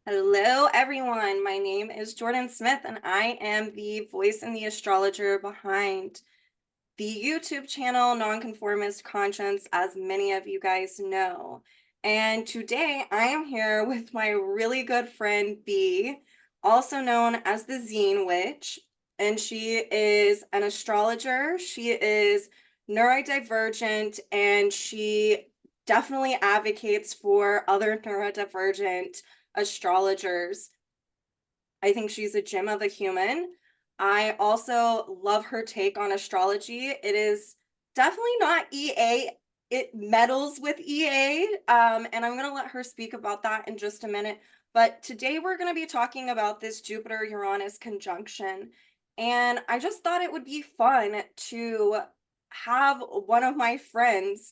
Hello, everyone. My name is Jordyn Smith, and I am the voice and the astrologer behind the YouTube channel Nonconformist Conscience, as many of you guys know. And today I am here with my really good friend B, also known as the Zine Witch, and she is an astrologer. She is neurodivergent, and she definitely advocates for other neurodivergent astrologers. I think she's a gem of a human. I also love her take on astrology. It is definitely not EA. It meddles with EA, and I'm going to let her speak about that in just a minute. But today we're going to be talking about this Jupiter-Uranus conjunction. And I just thought it would be fun to have one of my friends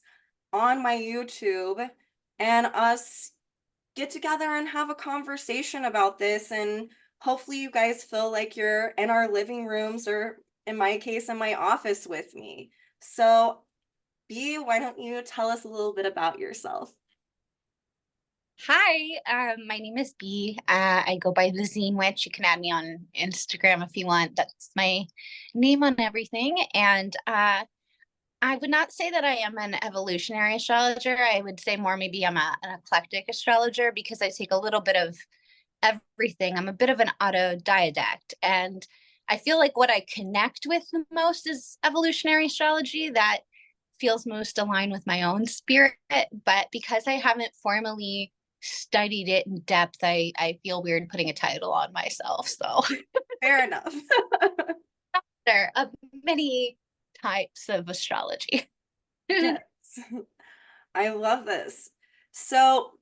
on my YouTube and us get together and have a conversation about this. And hopefully you guys feel like you're in our living rooms, or in my case, in my office with me. So, B, why don't you tell us a little bit about yourself? Hi, my name is B. I go by the Zine Witch. You can add me on Instagram if you want. That's my name on everything. And I would not say that I am an evolutionary astrologer. I would say more maybe I'm an eclectic astrologer because I take a little bit of everything. I'm a bit of an autodidact. And I feel like what I connect with the most is evolutionary astrology. That feels most aligned with my own spirit. But because I haven't formally studied it in depth, I feel weird putting a title on myself. So Fair enough. there are many types of astrology. Yes. I love this. So,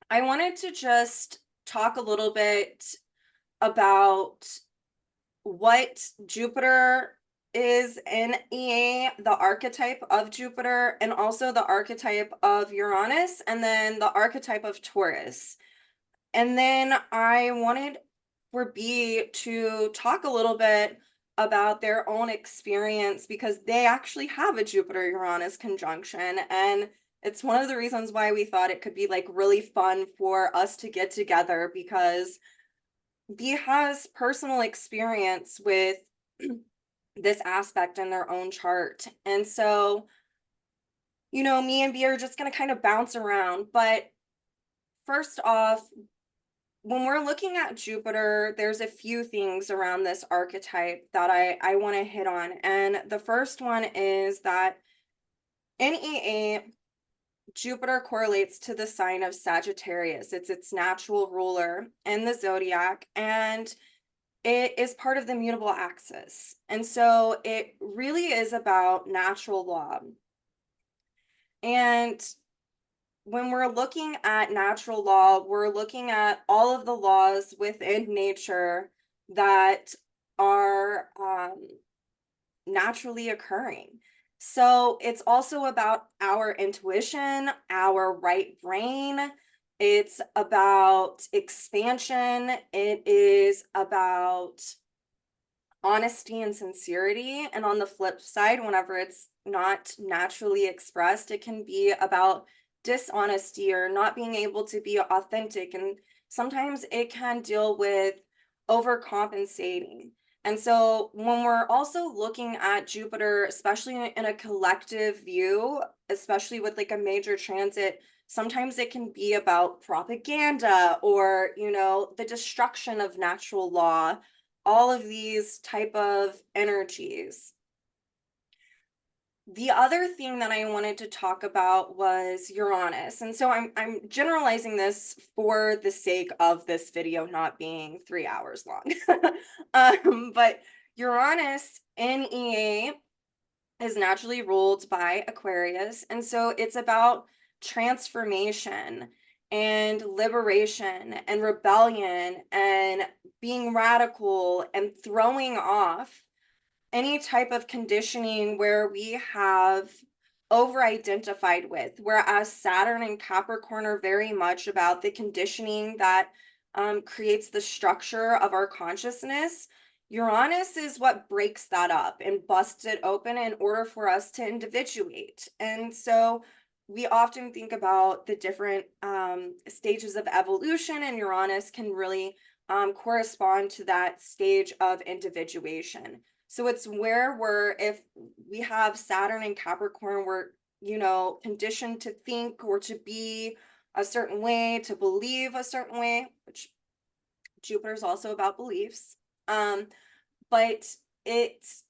I wanted to just talk a little bit about what Jupiter is in EA, the archetype of Jupiter, and also the archetype of Uranus, and then the archetype of Taurus. And then I wanted for B to talk a little bit about their own experience because they actually have a Jupiter Uranus conjunction. And it's one of the reasons why we thought it could be like really fun for us to get together because B has personal experience with this aspect in their own chart. And so, me and B are just going to kind of bounce around. But first off, when we're looking at Jupiter, there's a few things around this archetype that I want to hit on. And the first one is that in EA, Jupiter correlates to the sign of Sagittarius. It's its natural ruler in the zodiac, and it is part of the mutable axis. And so it really is about natural law. And when we're looking at natural law, we're looking at all of the laws within nature that are naturally occurring. So it's also about our intuition, our right brain. It's about expansion. It is about honesty and sincerity. And on the flip side, whenever it's not naturally expressed, it can be about dishonesty or not being able to be authentic. And sometimes it can deal with overcompensating. And so when we're also looking at Jupiter, especially in a collective view, especially with like a major transit, sometimes it can be about propaganda or, the destruction of natural law, all of these type of energies. The other thing that I wanted to talk about was Uranus. And so I'm generalizing this for the sake of this video not being 3 hours long. But Uranus in EA is naturally ruled by Aquarius. And so it's about transformation and liberation and rebellion and being radical and throwing off any type of conditioning where we have over identified with. Whereas Saturn and Capricorn are very much about the conditioning that creates the structure of our consciousness. Uranus is what breaks that up and busts it open in order for us to individuate. And so we often think about the different stages of evolution, and Uranus can really correspond to that stage of individuation. So it's where if we have Saturn and Capricorn, we're, conditioned to think or to be a certain way, to believe a certain way, which Jupiter is also about beliefs. But it's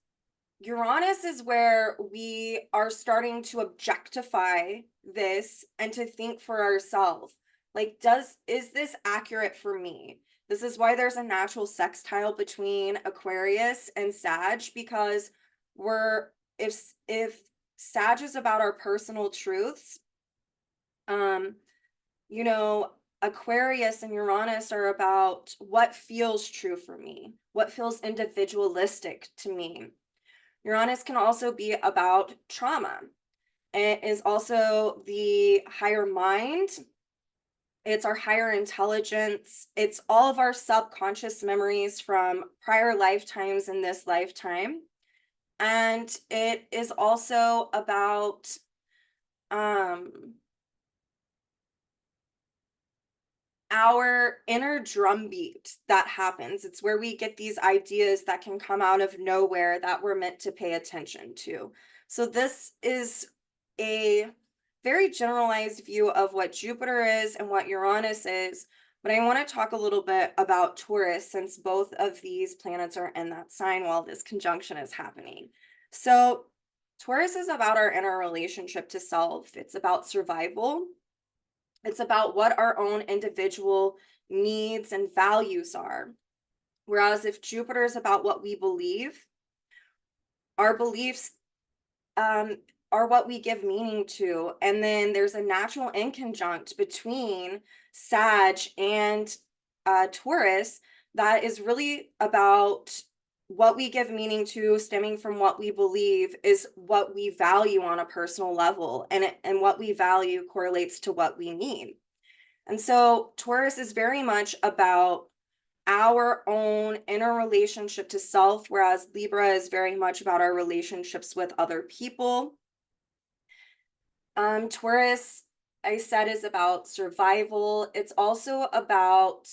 Uranus is where we are starting to objectify this and to think for ourselves. Like, is this accurate for me? This is why there's a natural sextile between Aquarius and Sag, because we're if Sag is about our personal truths, um, you know, Aquarius and Uranus are about what feels true for me, what feels individualistic to me. Uranus can also be about trauma. It is also the higher mind. It's our higher intelligence. It's all of our subconscious memories from prior lifetimes in this lifetime. And it is also about our inner drumbeat that happens. It's where we get these ideas that can come out of nowhere that we're meant to pay attention to. So this is a very generalized view of what Jupiter is and what Uranus is, but I want to talk a little bit about Taurus, since both of these planets are in that sign while this conjunction is happening. So Taurus is about our inner relationship to self. It's about survival. It's about what our own individual needs and values are. Whereas if Jupiter is about what we believe, our beliefs um, are what we give meaning to. And then there's a natural inconjunct between Sag and Taurus that is really about what we give meaning to, stemming from what we believe is what we value on a personal level, and what we value correlates to what we need. And so Taurus is very much about our own inner relationship to self, whereas Libra is very much about our relationships with other people. Taurus, I said, is about survival. It's also about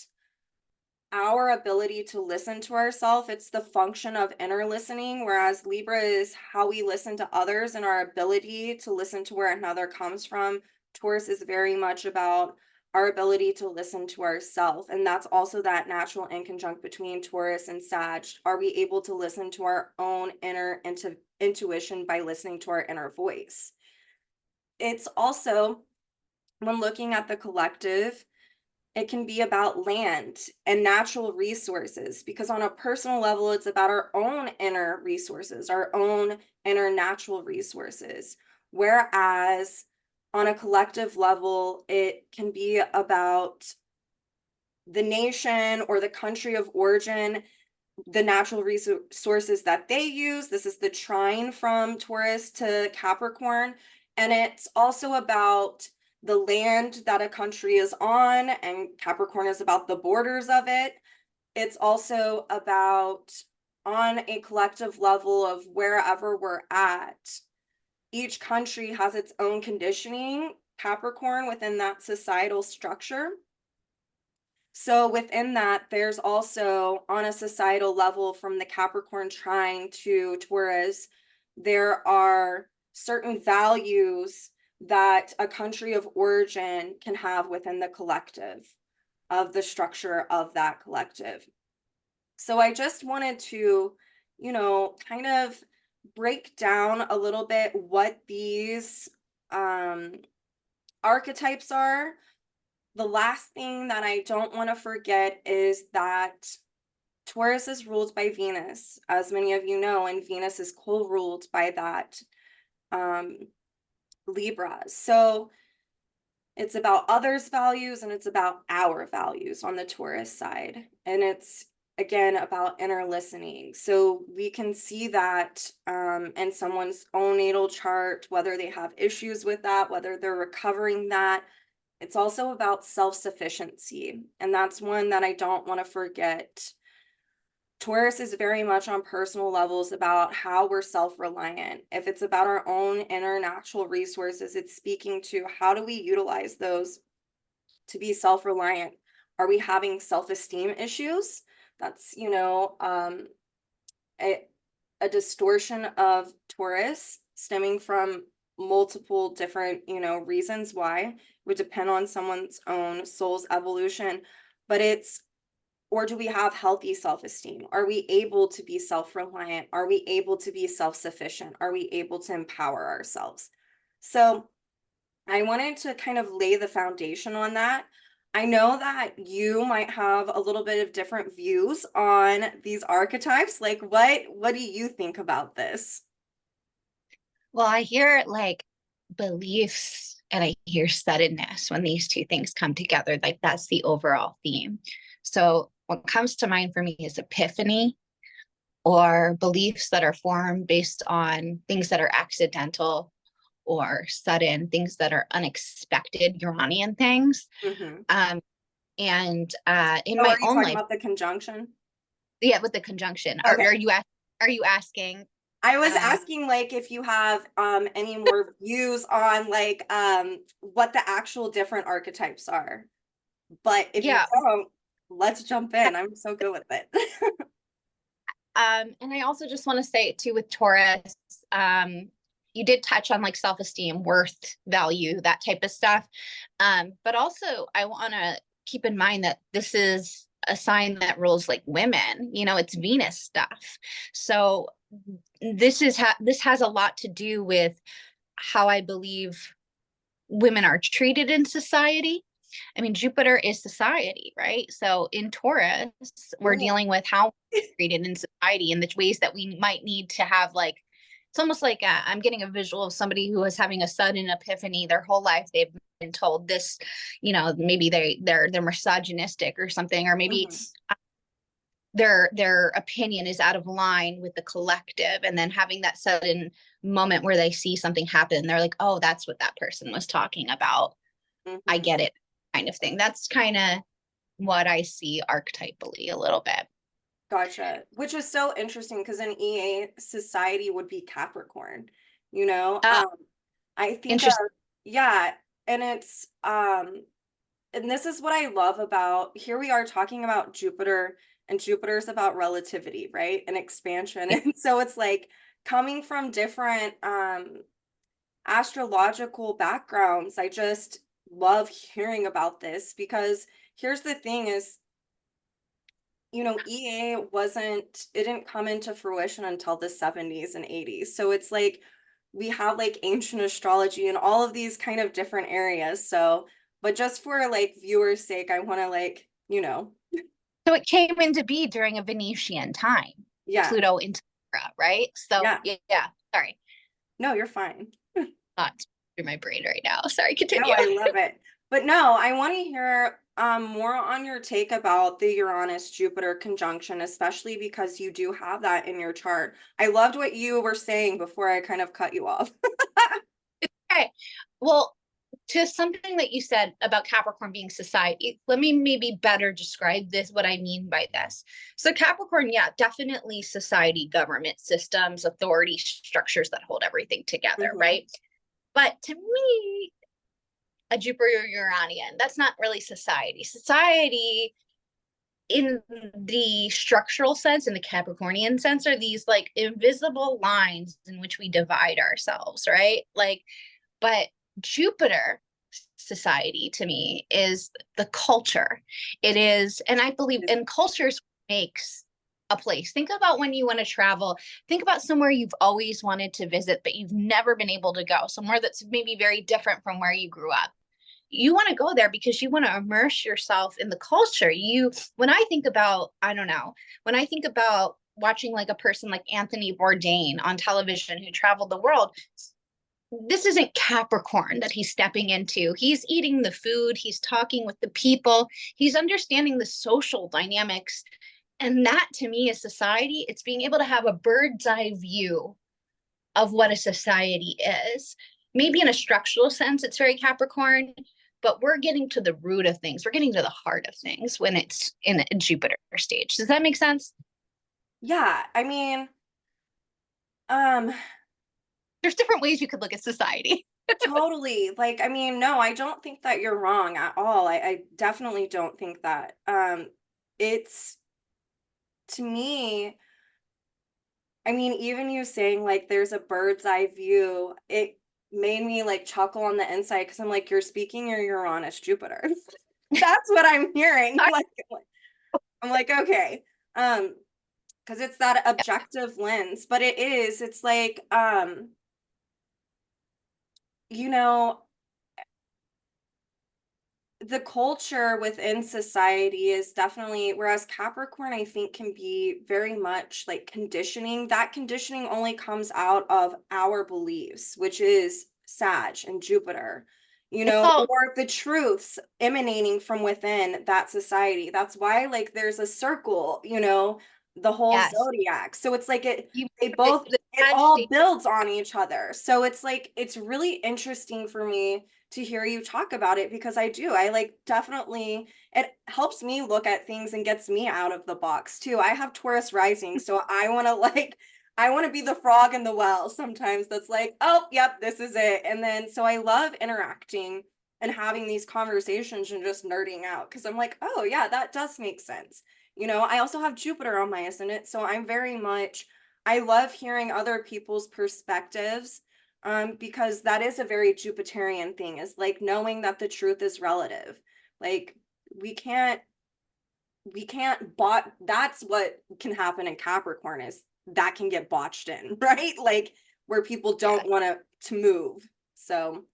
our ability to listen to ourselves. It's the function of inner listening, whereas Libra is how we listen to others and our ability to listen to where another comes from. Taurus is very much about our ability to listen to ourselves. And that's also that natural inconjunct between Taurus and Sag. Are we able to listen to our own inner intuition by listening to our inner voice? It's also, when looking at the collective, it can be about land and natural resources, because on a personal level, it's about our own inner resources, our own inner natural resources. Whereas on a collective level, it can be about the nation or the country of origin, the natural resources that they use. This is the trine from Taurus to Capricorn. And it's also about the land that a country is on, and Capricorn is about the borders of it. It's also about, on a collective level of wherever we're at, each country has its own conditioning, Capricorn, within that societal structure. So within that, there's also, on a societal level, from the Capricorn trine to Taurus, there are certain values that a country of origin can have within the collective, of the structure of that collective. So I just wanted to, kind of break down a little bit what these archetypes are. The last thing that I don't want to forget is that Taurus is ruled by Venus, as many of you know, and Venus is co-ruled by that Libra. So it's about others' values and it's about our values on the Taurus side. And it's, again, about inner listening. So we can see that in someone's own natal chart, whether they have issues with that, whether they're recovering that. It's also about self-sufficiency. And that's one that I don't want to forget. Taurus is very much on personal levels about how we're self-reliant. If it's about our own inner natural resources, it's speaking to how do we utilize those to be self-reliant. Are we having self-esteem issues? That's, a, a distortion of Taurus stemming from multiple different, reasons why. It would depend on someone's own soul's evolution, but or do we have healthy self-esteem? Are we able to be self-reliant? Are we able to be self-sufficient? Are we able to empower ourselves? So I wanted to kind of lay the foundation on that. I know that you might have a little bit of different views on these archetypes. Like what do you think about this? Well, I hear like beliefs and I hear suddenness when these two things come together. Like that's the overall theme. So what comes to mind for me is epiphany or beliefs that are formed based on things that are accidental or sudden, things that are unexpected, Uranian things. Mm-hmm. In Oh, my are you own talking life, about the conjunction? yeah, with the conjunction, Okay. are you asking? I was Uh, asking like if you have any more views on like what the actual different archetypes are. But if you yeah, don't, let's jump in. I'm so good with it. and I also just want to say too with Taurus, you did touch on like self-esteem, worth, value, that type of stuff. But also I want to keep in mind that this is a sign that rules like women, it's Venus stuff. So this has a lot to do with how I believe women are treated in society. I mean, Jupiter is society, right? So in Taurus, we're Oh. dealing with how we're treated in society and the ways that we might need to have like, it's almost like I'm getting a visual of somebody who is having a sudden epiphany their whole life. They've been told this, maybe they're misogynistic or something, or maybe Mhm. their opinion is out of line with the collective, and then having that sudden moment where they see something happen, they're like, oh, that's what that person was talking about. I Mhm. get it, kind of thing. That's kind of what I see archetypally a little bit. Gotcha. Which is so interesting because in EA society would be Capricorn, you know? Uh, I think Interesting. yeah, and and this is what I love about here we are talking about Jupiter, and Jupiter's about relativity, right? And expansion. And so it's like coming from different astrological backgrounds. I just love hearing about this because here's the thing is, EA it didn't come into fruition until the 70s and 80s. So it's like we have like ancient astrology and all of these kind of different areas. So, but just for like viewers' sake, I want to So it came into be during a Venetian time, yeah, Pluto into Libra, right? So yeah. yeah, sorry, No, you're fine. not through my brain right now. Sorry, No, continue. I love it. But no, I want to hear more on your take about the Uranus Jupiter conjunction, especially because you do have that in your chart. I loved what you were saying before I kind of cut you off. Okay, well, to something that you said about Capricorn being society, let me maybe better describe this, what I mean by this. So, Capricorn, yeah, definitely society, government systems, authority structures that hold everything together, Hmm. right? But to me, a Jupiter Uranian, that's not really society. Society, in the structural sense, in the Capricornian sense, are these like invisible lines in which we divide ourselves, right? Like, but Jupiter society to me is the culture. It is, and I believe in cultures makes a place. Think about when you want to travel. Think about somewhere you've always wanted to visit, but you've never been able to go, somewhere that's maybe very different from where you grew up. You want to go there because you want to immerse yourself in the culture. When I think about, I don't know, when I think about watching like a person like Anthony Bourdain on television who traveled the world, this isn't Capricorn that he's stepping into. He's eating the food, he's talking with the people, he's understanding the social dynamics. And that to me is society. It's being able to have a bird's eye view of what a society is. Maybe in a structural sense, it's very Capricorn, but we're getting to the root of things. We're getting to the heart of things when it's in a Jupiter stage. Does that make sense? Yeah, I mean, um, There's different ways you could look at society. totally. Like, I mean, no, I don't think that you're wrong at all. I definitely don't think that. It's to me, I mean, even you saying like there's a bird's eye view, it made me like chuckle on the inside because I'm like, you're speaking your Uranus Jupiter. That's what I'm hearing. Like, I'm like, okay. Because it's that objective lens, but it's like, you know, the culture within society is definitely, whereas Capricorn I think can be very much like conditioning. That conditioning only comes out of our beliefs, which is Sag and Jupiter, It's all, or the truths emanating from within that society. That's why like there's a circle, the whole yes. zodiac. So it's like You they the both, it all agitate. builds on each other. So it's like it's really interesting for me to hear you talk about it because I do. I like definitely, it helps me look at things and gets me out of the box too. I have Taurus rising, so I want to I want to be the frog in the well sometimes that's like, oh, yep, this is it. And then so I love interacting and having these conversations and just nerding out because I'm like, oh, yeah, that does make sense. I also have Jupiter on my ascendant, so I'm very much, I love hearing other people's perspectives, because that is a very Jupiterian thing, is like knowing that the truth is relative. Like we can't we can't bot that's what can happen in Capricorn, is that can get botched in, right? Like where people Yeah. don't want to move. So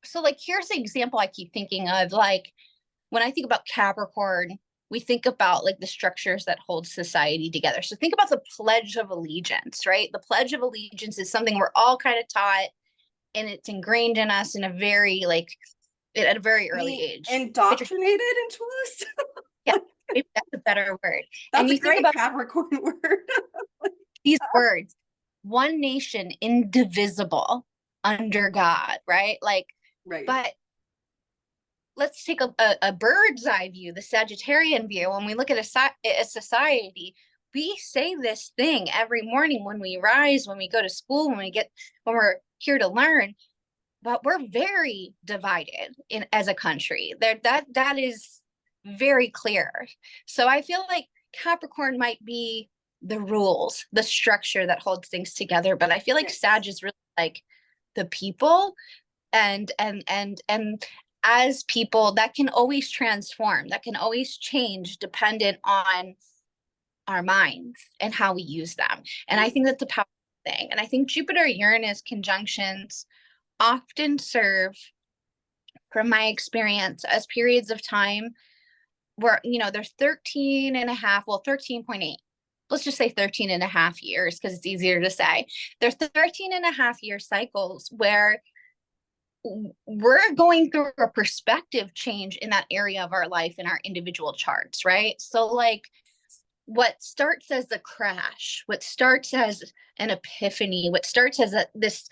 So like here's the example I keep thinking of. Like when I think about Capricorn, we think about like the structures that hold society together. So think about the Pledge of Allegiance, right? The Pledge of Allegiance is something we're all kind of taught, and it's ingrained in us in a very like at a very early we age. But indoctrinated into us. yeah, maybe that's a better word. And That's a you think great about Capricorn word. these words: one nation, indivisible, under God, right? Like, Right. but let's take a bird's eye view, the Sagittarian view. When we look at a society, we say this thing every morning when we rise, when we go to school, when we're here to learn, but we're very divided in as a country. That is very clear. So I feel like Capricorn might be the rules, the structure that holds things together, but I feel like Yes. Sag is really like the people, and as people that can always transform, that can always change dependent on our minds and how we use them. And I think that's a powerful thing. And I think Jupiter Uranus conjunctions often serve, from my experience, as periods of time where, there's 13 and a half, well, 13.8. Let's just say 13 and a half years because it's easier to say. There's 13 and a half year cycles where we're going through a perspective change in that area of our life in our individual charts, right? So, like, what starts as a crash, what starts as an epiphany, what starts as this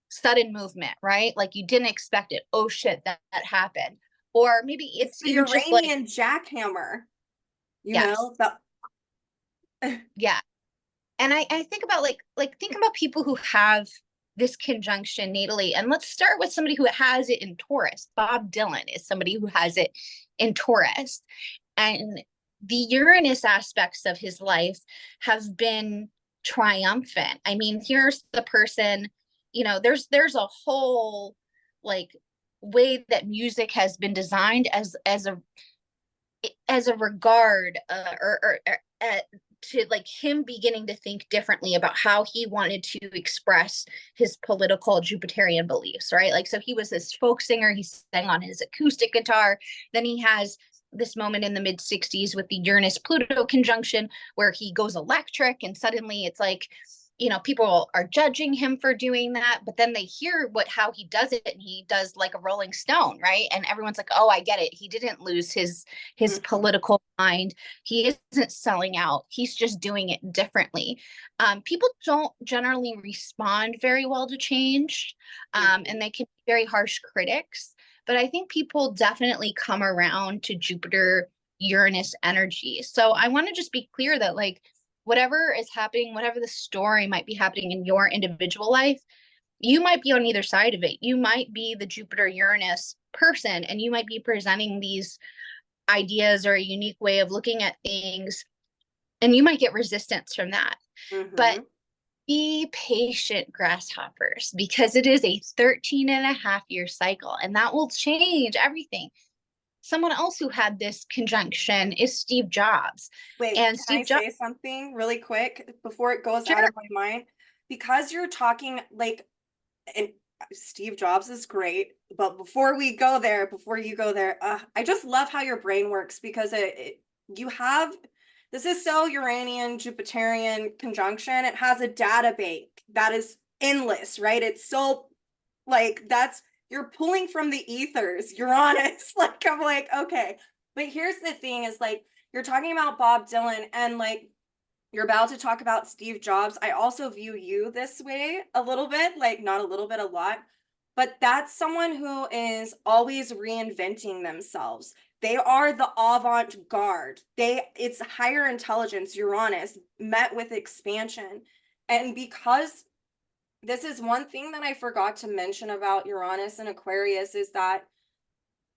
sudden movement, right? Like you didn't expect it. Oh shit, that happened. Or maybe It's it's the even just like, Uranian jackhammer, yes, that yeah. And I think about think about people who have this conjunction natally. And let's start with somebody who has it in Taurus. Bob Dylan is somebody who has it in Taurus. And the Uranus aspects of his life have been triumphant. I mean, here's the person, there's a whole like way that music has been designed as a regard, to like him beginning to think differently about how he wanted to express his political Jupiterian beliefs, right? Like, so he was this folk singer, he sang on his acoustic guitar. Then he has this moment in the mid 60s with the Uranus Pluto conjunction where he goes electric, and suddenly it's like, people are judging him for doing that, but then they hear how he does it, and he does like a Rolling Stone, right? And everyone's like, oh, I get it, he didn't lose his Mhm. political mind, he isn't selling out, he's just doing it differently. People don't generally respond very well to change, Mhm. and they can be very harsh critics, but I think people definitely come around to Jupiter Uranus energy. So I want to just be clear that, like, whatever is happening, whatever the story might be happening in your individual life, you might be on either side of it. You might be the Jupiter Uranus person, and you might be presenting these ideas or a unique way of looking at things, and you might get resistance from that. But Mm-hmm. be patient, grasshoppers, because it is a 13 and a half year cycle, and that will change everything. Someone else who had this conjunction is Steve Jobs. Wait, And can I Steve Jobs, say something really quick before it goes out sure, of my mind? Because you're talking like, and Steve Jobs is great, but before we go there, before you go there, I just love how your brain works because you have this is so Uranian Jupiterian conjunction. It has a data bank that is endless, right? It's so like that's you're pulling from the ethers. You're honest. Like I'm like okay, but here's the thing: is like you're talking about Bob Dylan and like you're about to talk about Steve Jobs. I also view you this way a little bit, like not a little bit, a lot. But that's someone who is always reinventing themselves. They are the avant-garde. It's higher intelligence, Uranus, met with expansion. And because this is one thing that I forgot to mention about Uranus and Aquarius is that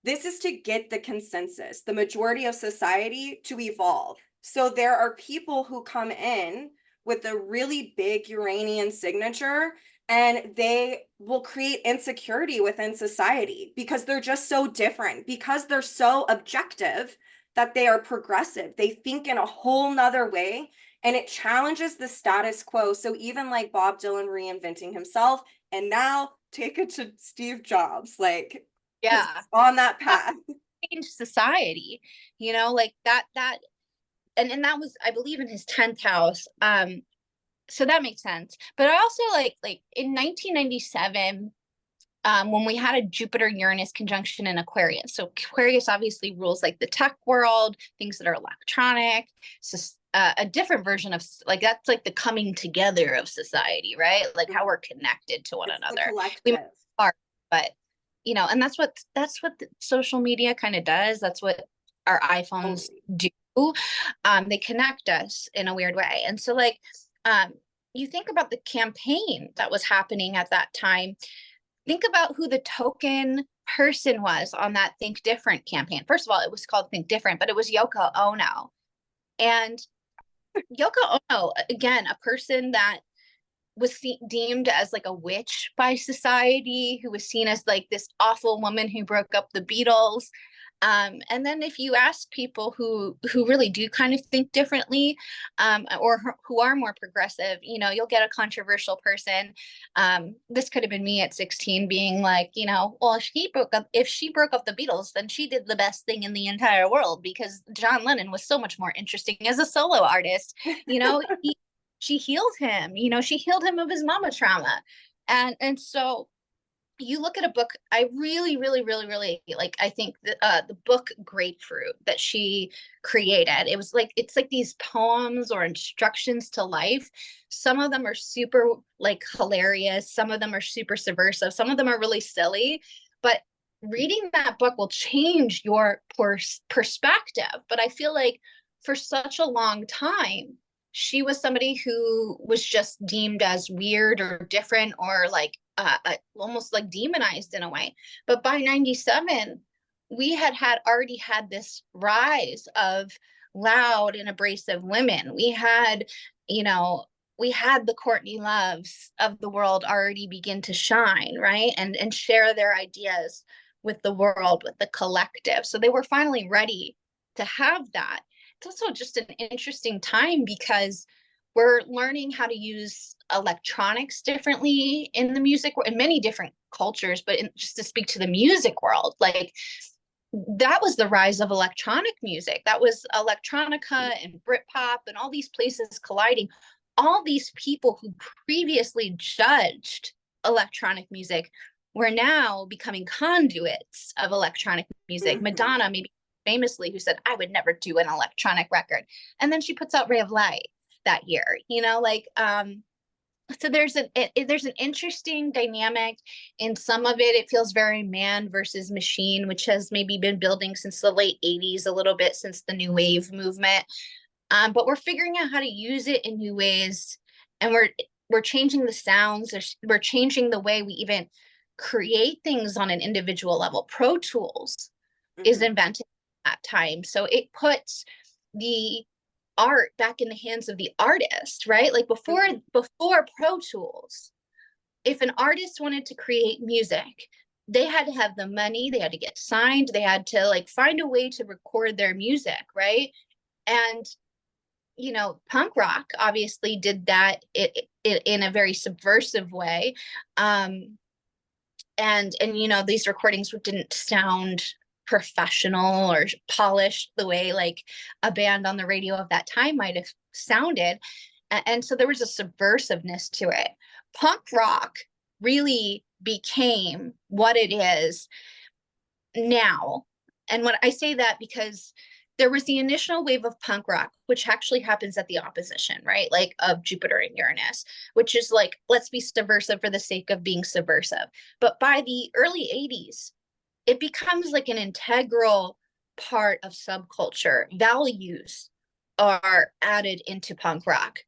this is to get the consensus, the majority of society to evolve. So there are people who come in with a really big Uranian signature and they will create insecurity within society because they're just so different, because they're so objective that they are progressive. They think in a whole nother way and it challenges the status quo. So even like Bob Dylan reinventing himself and now take it to Steve Jobs, like because yeah, it's on that path. change society, like that, and that was, I believe, in his 10th house. So that makes sense. But I also like in 1997, when we had a Jupiter Uranus conjunction in Aquarius. So Aquarius obviously rules like the tech world, things that are electronic. So a different version of like that's like the coming together of society, right? Like how we're connected to one It's the another. We might collective. be apart, but and that's what the social media kind of does. That's what our iPhones Totally. do. They connect us in a weird way, and so like um, you think about the campaign that was happening at that time. Think about who the token person was on that Think Different campaign. First of all, it was called Think Different, but it was Yoko Ono. And Yoko Ono, again, a person that was deemed as like a witch by society, who was seen as like this awful woman who broke up the Beatles. And then if you ask people who really do kind of think differently, or who are more progressive, you'll get a controversial person. This could have been me at 16 being like, well, if she broke up the Beatles, then she did the best thing in the entire world because John Lennon was so much more interesting as a solo artist. She healed him, she healed him of his mama trauma. And so you look at a book I really, really, really, really like. I think the book Grapefruit that she created, it's like these poems or instructions to life. Some of them are super like hilarious, some of them are super subversive, some of them are really silly, but reading that book will change your perspective. But I feel like for such a long time she was somebody who was just deemed as weird or different or like almost like demonized in a way. But by 97, we had already had this rise of loud and abrasive women. We had the Courtney Loves of the world already begin to shine, right? And share their ideas with the world, with the collective. So they were finally ready to have that. It's also just an interesting time because we're learning how to use electronics differently in the music in many different cultures, but just to speak to the music world, like that was the rise of electronic music. That was electronica and Britpop and all these places colliding. All these people who previously judged electronic music were now becoming conduits of electronic music. Mm-hmm. Madonna, maybe famously, who said, I would never do an electronic record. And then she puts out Ray of Light that year, so there's an interesting dynamic. In some of it feels very man versus machine, which has maybe been building since the late 80s, a little bit since the new wave movement. But we're figuring out how to use it in new ways, and we're changing the sounds. We're changing the way we even create things on an individual level. Pro Tools is Mhm. invented at that time, so it puts the art back in the hands of the artist, right? Like Mhm. before Pro Tools, if an artist wanted to create music, they had to have the money, they had to get signed, they had to like find a way to record their music, right? And punk rock obviously did that in a very subversive way. And these recordings didn't sound professional or polished the way like a band on the radio of that time might have sounded. And so there was a subversiveness to it. Punk rock really became what it is now. And when I say that, because there was the initial wave of punk rock, which actually happens at the opposition, right? Like of Jupiter and Uranus, which is like, let's be subversive for the sake of being subversive. But by the early 80s, it becomes like an integral part of subculture. Values are added into punk rock.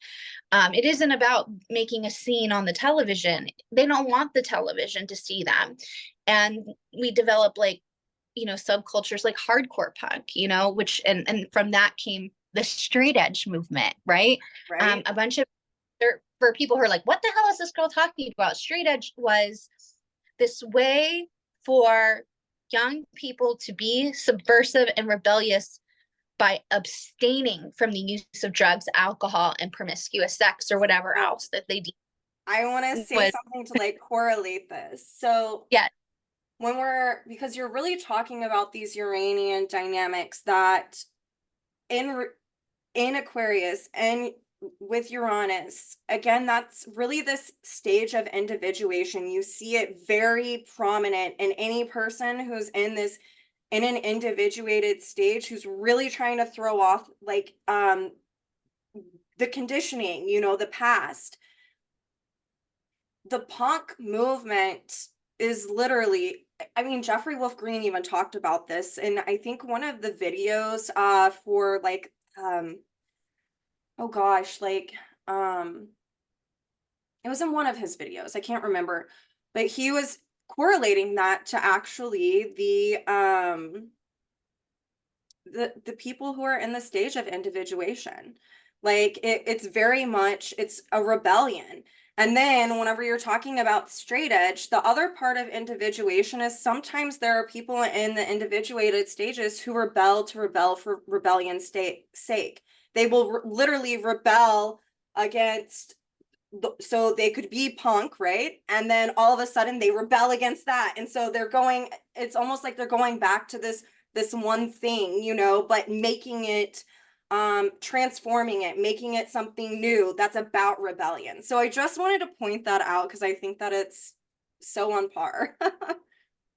It isn't about making a scene on the television. They don't want the television to see them. And we develop like, subcultures like hardcore punk, which, and from that came the straight edge movement, right? Right. A bunch of, for people who are like, what the hell is this girl talking about? Straight edge was this way for young people to be subversive and rebellious by abstaining from the use of drugs, alcohol, and promiscuous sex or whatever So else that they I want to say would. something to like correlate this. So Yeah, because you're really talking about these Uranian dynamics that in in Aquarius and with Uranus, again, that's really this stage of individuation. You see it very prominent in any person who's in an individuated stage who's really trying to throw off like the conditioning, the past. The punk movement is literally, I mean, Jeffrey Wolf Green even talked about this, and I think one of the videos for like oh gosh, like um it was in one of his videos. I can't remember, but he was correlating that to actually the people who are in the stage of individuation. Like it's very much it's a rebellion. And then whenever you're talking about straight edge, the other part of individuation is sometimes there are people in the individuated stages who rebel to rebel for rebellion's sake. They will literally rebel against so they could be punk, right? And then all of a sudden they rebel against that. And so they're going, it's almost like they're going back to this one thing, but making it transforming it, making it something new that's about rebellion. So I just wanted to point that out because I think that it's so on par.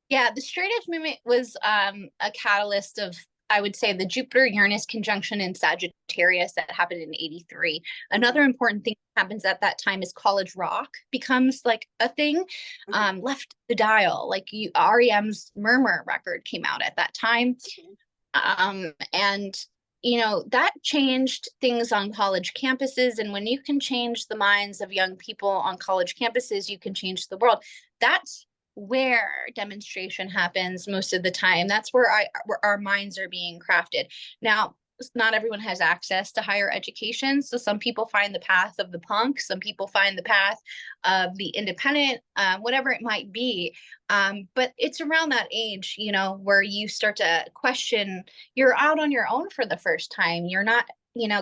yeah. The straight edge movement was a catalyst of, I would say, the Jupiter Uranus conjunction in Sagittarius that happened in '83. Mhm, Another important thing that happens at that time is college rock becomes like a thing. mhm, Left the Dial, like REM's Murmur record came out at that time. mhm. And that changed things on college campuses. And when you can change the minds of young people on college campuses, you can change the world. That's where demonstration happens most of the time. That's where our minds are being crafted. Now, not everyone has access to higher education. So some people find the path of the punk, some people find the path of the independent, whatever it might be. But it's around that age, where you start to question, you're out on your own for the first time. You're not,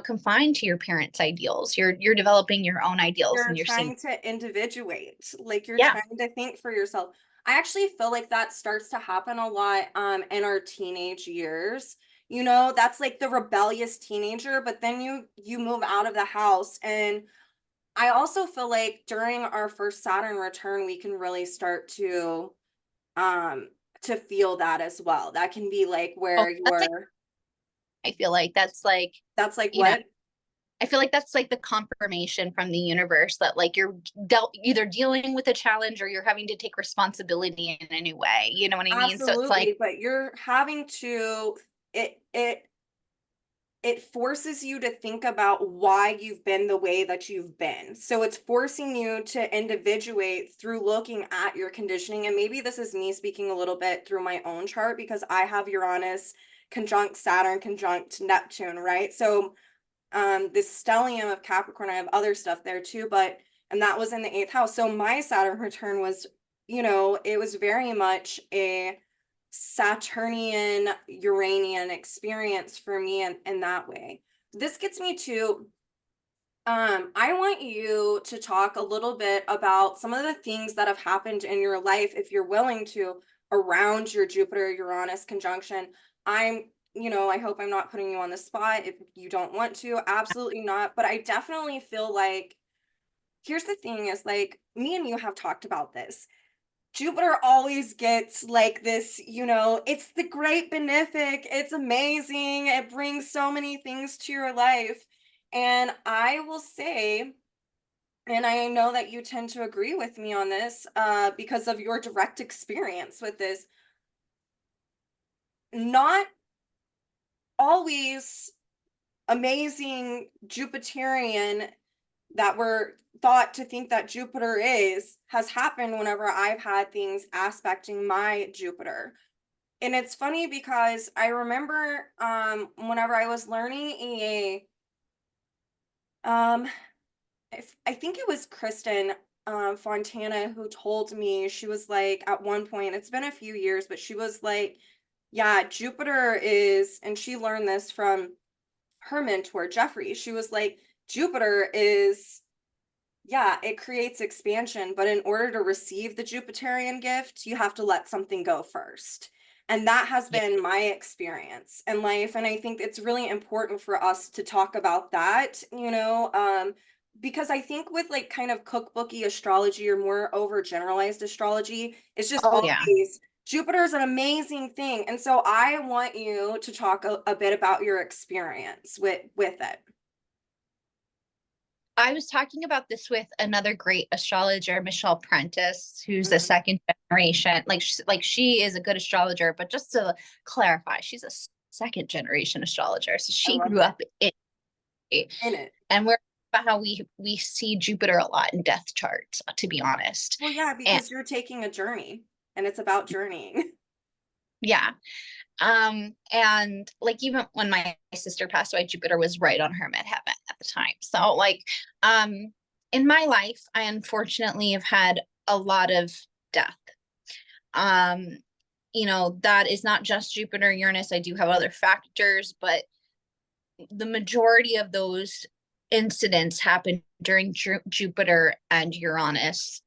confined to your parents' ideals. You're developing your own ideals You're and you're seeing. trying to individuate, like you're Yeah. trying to think for yourself. I actually feel like that starts to happen a lot in our teenage years. That's like the rebellious teenager, but then you move out of the house. And I also feel like during our first Saturn return, we can really start um to feel that as well. That can be like Oh, where that's like, you're I feel like that's like, that's like you know, what? I feel like that's like the confirmation from the universe that like you're either dealing with a challenge or you're having to take responsibility in a new way. You know what I mean? So it's like, Absolutely, but you're having to it it forces you to think about why you've been the way that you've been. So it's forcing you to individuate through looking at your conditioning. And maybe this is me speaking a little bit through my own chart because I have Uranus conjunct Saturn conjunct Neptune, right? So this stellium of Capricorn, I have other stuff there too, but and that was in the 8th house. So my Saturn return was, it was very much a Saturnian Uranian experience for me in that way. This gets me to I want you to talk a little bit about some of the things that have happened in your life, if you're willing to, around your Jupiter Uranus conjunction. I hope I'm not putting you on the spot if you don't want to, absolutely not. But I definitely feel like, here's the thing is like, me and you have talked about this. Jupiter always gets like this, it's the great benefic, it's amazing, it brings so many things to your life. And I will say, and I know that you tend to agree with me on this because of your direct experience with this, not always amazing Jupiterian that we're thought to think that Jupiter has happened whenever I've had things aspecting my Jupiter. And it's funny because I remember whenever I was learning EA, um, I think it was Kristen Fontana who told me, she was like, at one point, it's been a few years, but she was like, yeah, Jupiter is, and she learned this from her mentor, Jeffrey. She was like, Jupiter is, yeah, it creates expansion, but in order to receive the Jupiterian gift, you have to let something go first. And that has Yeah. been my experience in life. And I think it's really important for us to talk about that, because I think with like kind of cookbooky astrology or more overgeneralized astrology, it's just Oh yeah. always Jupiter's an amazing thing. And so I want you to talk a bit about your experience with it. I was talking about this with another great astrologer, Michelle Prentice, who's a Mhm. second generation. She is a good astrologer, but just to clarify, she's a second generation astrologer. So I she love grew that. up in it. In it. And we're about how we see Jupiter a lot in death charts, to be honest. Well, yeah, And because you're taking a journey and it's about journeying. yeah. And like even when my sister passed away, Jupiter was right on her midheaven at the time. So in my life, I unfortunately have had a lot of death. Um, that is not just Jupiter, Uranus. I do have other factors, but the majority of those incidents happen during Jupiter and Uranus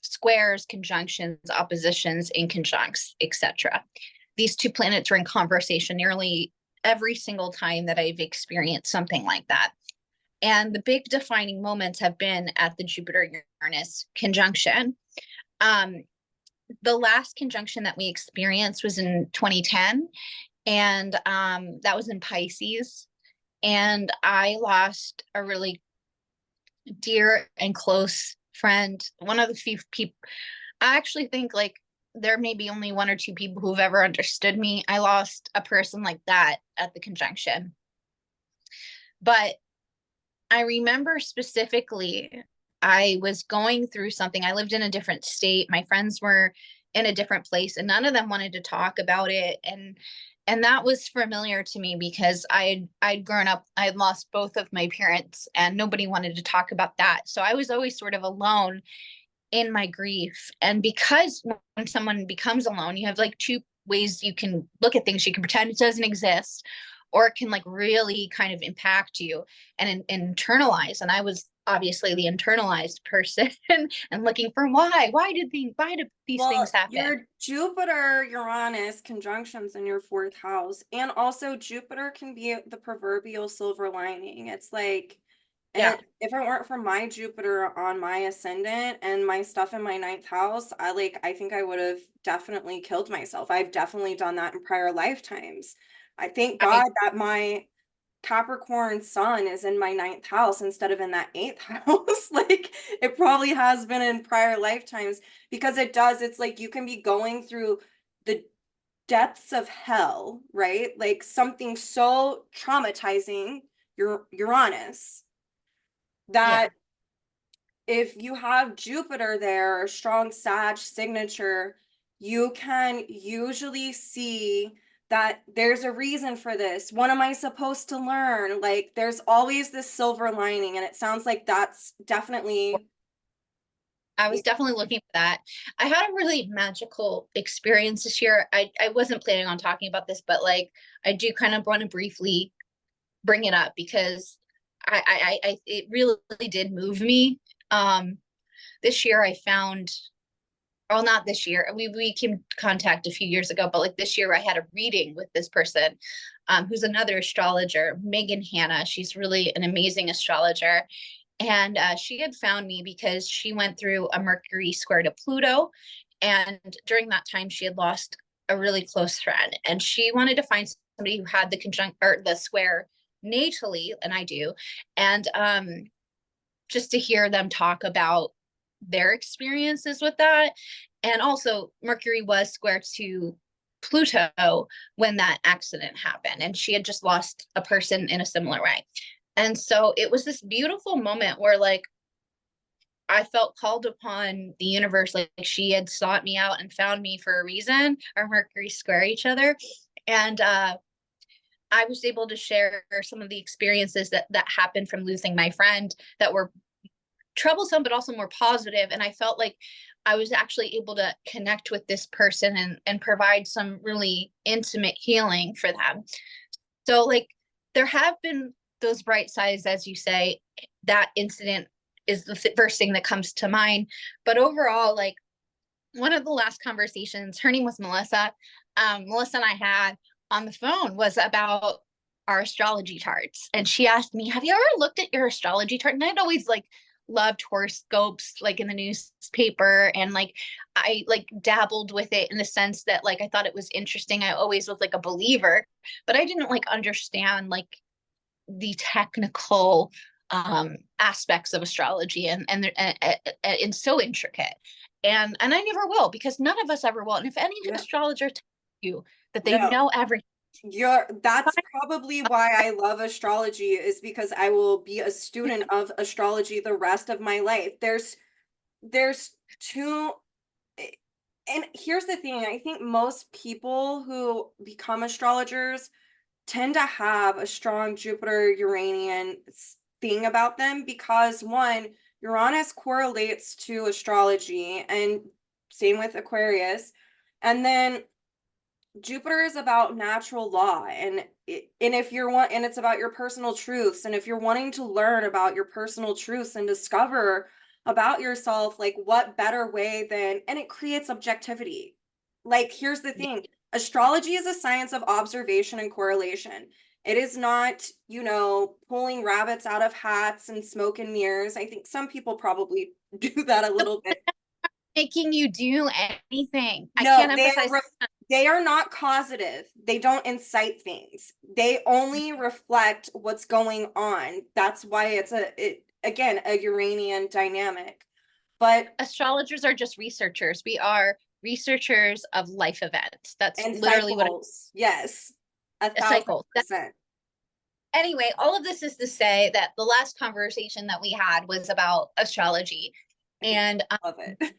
squares, conjunctions, oppositions, inconjuncts, etc. These two planets are in conversation nearly every single time that I've experienced something like that. And the big defining moments have been at the Jupiter Uranus conjunction. Um, the last conjunction that we experienced was in 2010, and that was in Pisces. And I lost a really dear and close friend, one of the few people. I actually think like there may be only one or two people who've ever understood me. I lost a person like that at the conjunction. But I remember specifically, I was going through something. I lived in a different state. My friends were in a different place, and none of them wanted to talk about it. And that was familiar to me because I'd grown up, I had lost both of my parents, and nobody wanted to talk about that. So I was always sort of alone in my grief. And because when someone becomes alone, you have like two ways you can look at things. You can pretend it doesn't exist, or it can like really kind of impact you and internalize. And I was obviously the internalized person and looking for why did these things Well, happen? your Jupiter Uranus conjunctions in your 4th house, and also Jupiter can be the proverbial silver lining. It's like, Yeah. if it weren't for my Jupiter on my ascendant and my stuff in my 9th house, I think I would have definitely killed myself. I've definitely done that in prior lifetimes. I thank I God that my Capricorn sun is in my 9th house instead of in that 8th house. Like it probably has been in prior lifetimes because it's like you can be going through the depths of hell, right? Like something so traumatizing, Uranus, Yeah. that if you have Jupiter there, a strong Sag signature, you can usually see that there's a reason for this. What am I supposed to learn? Like there's always this silver lining, and it sounds like that's definitely. I was definitely looking for that. I had a really magical experience this year. I wasn't planning on talking about this, but like I do kind of want to briefly bring it up because I it really did move me. This year I found, well, not this year. We came to contact a few years ago, but like this year I had a reading with this person, who's another astrologer, Megan Hanna. She's really an amazing astrologer. And she had found me because she went through a Mercury square to Pluto. And during that time, she had lost a really close friend. And she wanted to find somebody who had the conjunct or the square natally, and I do. And just to hear them talk about their experiences with that. And also, Mercury was square to Pluto when that accident happened. And she had just lost a person in a similar way. And so it was this beautiful moment where like I felt called upon the universe, like she had sought me out and found me for a reason. Our Mercury square each other. And I was able to share some of the experiences that happened from losing my friend that were troublesome, but also more positive. And I felt like I was actually able to connect with this person and provide some really intimate healing for them. So like there have been those bright sides, as you say. That incident is the first thing that comes to mind. But overall, like one of the last conversations, her name was Melissa. Melissa and I had on the phone was about our astrology charts. And she asked me, have you ever looked at your astrology chart? And I'd always like loved horoscopes, like in the newspaper. And like, I like dabbled with it in the sense that like, I thought it was interesting. I always was like a believer, but I didn't like understand like the technical aspects of astrology and so intricate. And I never will, because none of us ever will. And if any Yeah. astrologer tells you that they No, know everything, that's probably why I love astrology, is because I will be a student of astrology the rest of my life. There's two, and here's the thing, I think most people who become astrologers tend to have a strong Jupiter Uranian thing about them, because one, Uranus correlates to astrology, and same with Aquarius. And then Jupiter is about natural law, and if you're one, and it's about your personal truths, and if you're wanting to learn about your personal truths and discover about yourself, like what better way than, and it creates objectivity. Like here's the thing, astrology is a science of observation and correlation. It is not, pulling rabbits out of hats and smoke and mirrors. I think some people probably do that a little bit. making you do anything. I No, can't emphasize. they are not causative. They don't incite things. They only reflect what's going on. That's why it's again, a Uranian dynamic. But Astrologers are just researchers. We are researchers of life events. That's and literally what cycles, yes, a cycle. 1,000%. Anyway, all of this is to say that the last conversation that we had was about astrology. And Love it.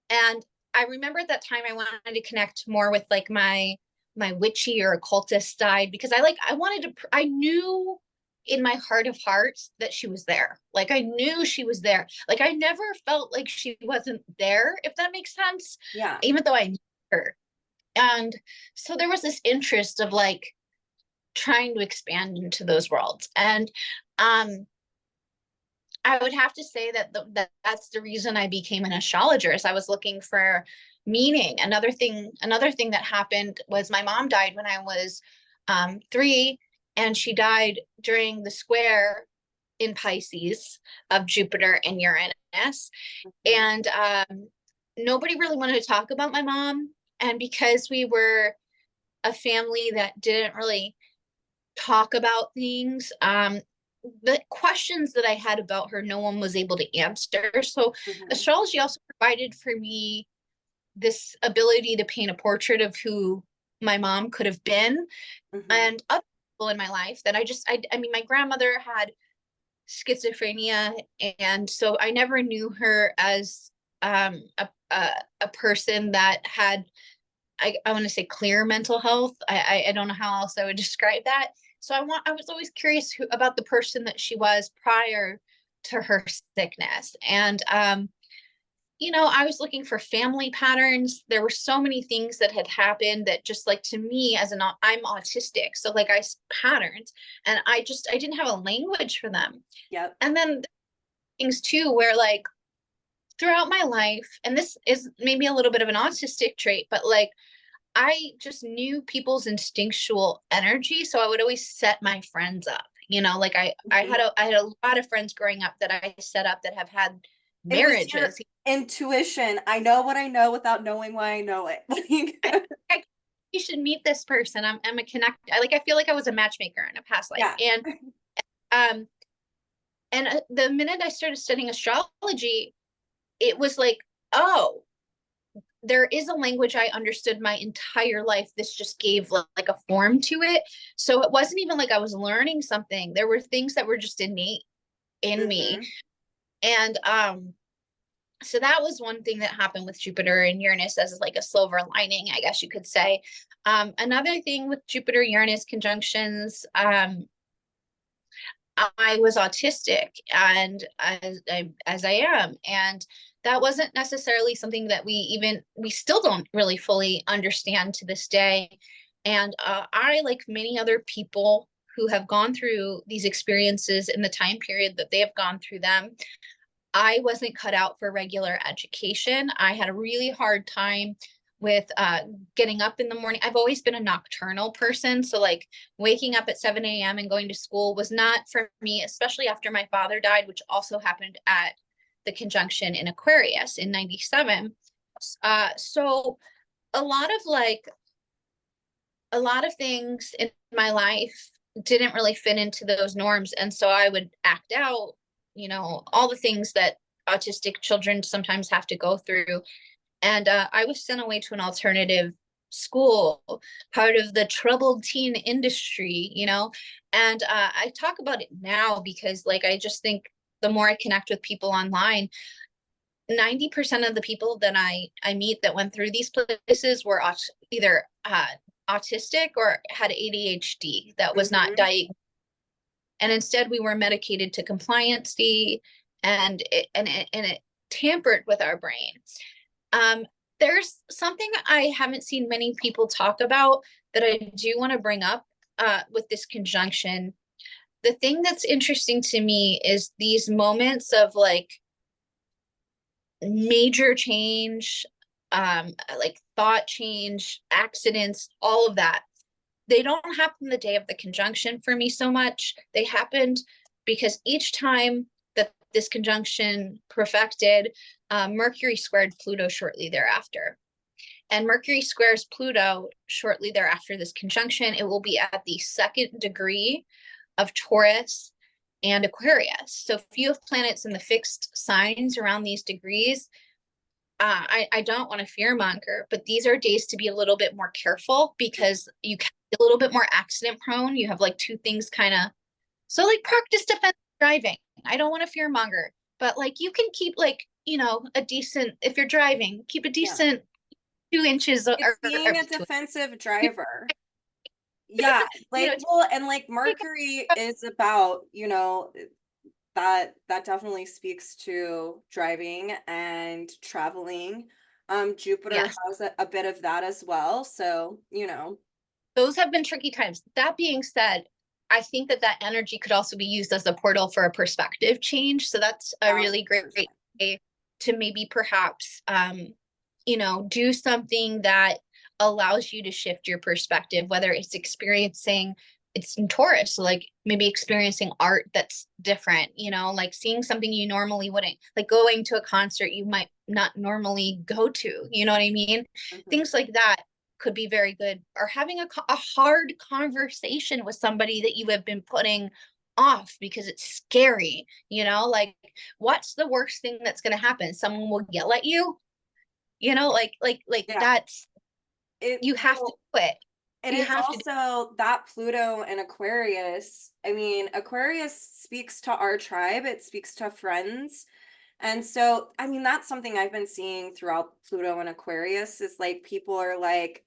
and I remember at that time I wanted to connect more with like my witchy or occultist side, because I wanted to, I knew in my heart of hearts that she was there. Like I knew she was there. Like I never felt like she wasn't there, if that makes sense. Yeah. Even though I knew her. And so there was this interest of like trying to expand into those worlds. And I would have to say that that's the reason I became an astrologer, is I was looking for meaning. Another thing that happened was my mom died when I was 3, and she died during the square in Pisces of Jupiter and Uranus. And nobody really wanted to talk about my mom. And because we were a family that didn't really talk about things, the questions that I had about her, no one was able to answer. So astrology also provided for me this ability to paint a portrait of who my mom could have been, Mhm. and other people in my life that I mean, my grandmother had schizophrenia, and so I never knew her as a person that had, I want to say, clear mental health. I don't know how else I would describe that. So I was always curious about the person that she was prior to her sickness. And I was looking for family patterns. There were so many things that had happened that, just like, to me, I'm autistic. So like patterns, and I didn't have a language for them. Yep. And then things too, where like throughout my life, and this is maybe a little bit of an autistic trait, but like I just knew people's instinctual energy. So I would always set my friends up. Like Mhm. I had a lot of friends growing up that I set up that have had It was your marriages. intuition. I know what I know without knowing why I know it. I, I You should meet this person. I'm a connect. I feel like I was a matchmaker in a past life. Yeah. Um and the minute I started studying astrology, it was like, oh, there is a language I understood my entire life. This just gave like a form to it. So it wasn't even like I was learning something. There were things that were just innate in me. Mhm. And so that was one thing that happened with Jupiter and Uranus, as like a silver lining, I guess you could say. Another thing with Jupiter Uranus conjunctions, I was autistic, and as I am, and that wasn't necessarily something that we still don't really fully understand to this day. And I, like many other people who have gone through these experiences in the time period that they have gone through them, I wasn't cut out for regular education. I had a really hard time with getting up in the morning. I've always been a nocturnal person. So, like, waking up at 7 a.m. and going to school was not for me, especially after my father died, which also happened at the conjunction in Aquarius in 97. So, a lot of like, a lot of things in my life didn't really fit into those norms. And so I would act out, all the things that autistic children sometimes have to go through. And I was sent away to an alternative school, part of the troubled teen industry, And I talk about it now because, like, I just think the more I connect with people online, 90% of the people that I meet that went through these places were either autistic or had ADHD that was not Mhm. diagnosed, and instead we were medicated to compliancy, and it tampered with our brain. Um, there's something I haven't seen many people talk about that I do want to bring up with this conjunction. The thing that's interesting to me is these moments of like major change, like thought change, accidents, all of that. They don't happen the day of the conjunction for me so much. They happened because each time that this conjunction perfected, Mercury squared Pluto shortly thereafter. And Mercury squares Pluto shortly thereafter this conjunction. It will be at the second degree of Taurus and Aquarius. So if you have planets in the fixed signs around these degrees, I don't want to fearmonger, but these are days to be a little bit more careful because you can be a little bit more accident prone. You have like two things kind of, so like practice defensive driving. I don't want to fearmonger, but like you can keep like, a decent, if you're driving, keep a Yeah. decent 2 inches or, It's or being a two, defensive driver. Yeah, you know, well, and like take Mercury is about, that definitely speaks to driving and traveling. Jupiter yes, has a bit of that as well, so, those have been tricky times. That being said, I think that energy could also be used as a portal for a perspective change. So that's a really great 1000%. way to maybe perhaps, do something that allows you to shift your perspective, whether it's in Taurus, so like maybe experiencing art that's different, like seeing something you normally wouldn't, like going to a concert you might not normally go to, you know what I mean? Mhm. Things like that could be very good, or having a hard conversation with somebody that you have been putting off because it's scary, like what's the worst thing that's going to happen? Someone will yell at you, like Yeah, that's, it you have to well, do it. and you it's have to do. also that Pluto and Aquarius. I mean, Aquarius speaks to our tribe, it speaks to friends. And so, I mean, that's something I've been seeing throughout Pluto and Aquarius is like people are like,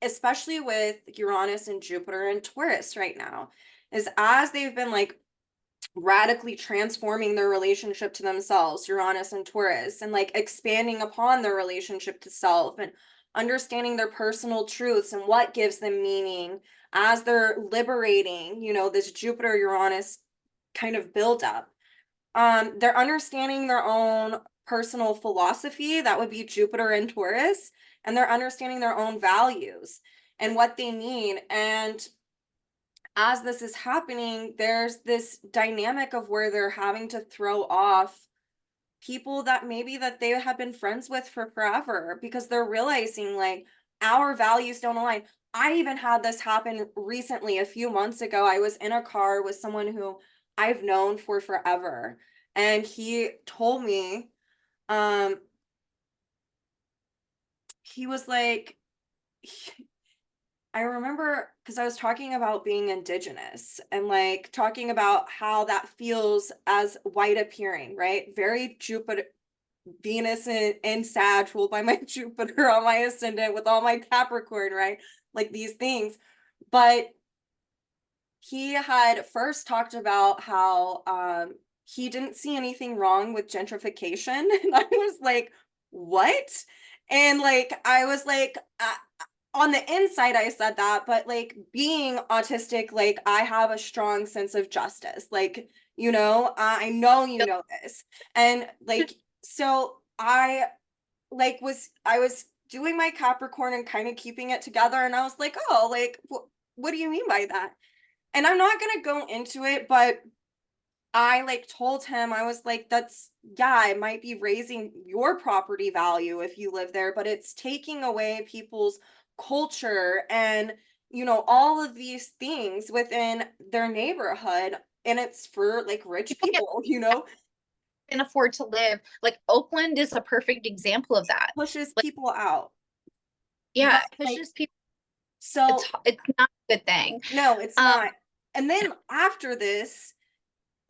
especially with Uranus and Jupiter and Taurus right now, is as they've been like radically transforming their relationship to themselves, Uranus and Taurus, and like expanding upon their relationship to self and understanding their personal truths and what gives them meaning as they're liberating, this Jupiter Uranus kind of buildup. They're understanding their own personal philosophy, that would be Jupiter and Taurus, and they're understanding their own values and what they mean. And as this is happening, there's this dynamic of where they're having to throw off people that maybe that they have been friends with for forever because they're realizing like our values don't align. I even had this happen recently a few months ago. I was in a car with someone who I've known for forever, and he told me, um, he was like, I remember because I was talking about being indigenous and like talking about how that feels as white appearing, right? Very Jupiter, Venus in Sag ruled by my Jupiter on my ascendant with all my Capricorn, right? Like these things. But he had first talked about how he didn't see anything wrong with gentrification. And I was like, what? And like, I was like, on the inside I said that, but like being autistic, like I have a strong sense of justice, like I know this. And like so I was doing my Capricorn and kind of keeping it together, and I was like, oh, like what do you mean by that? And I'm not going to go into it, but I like told him, I was like, that's, yeah, it might be raising your property value if you live there, but it's taking away people's culture and, all of these things within their neighborhood. And it's for like rich People people. can afford to live. Like Oakland is a perfect example of that. Pushes Like, people out. yeah, But it like, pushes people. so It's not a good thing. no, it's Um, not. And then after this,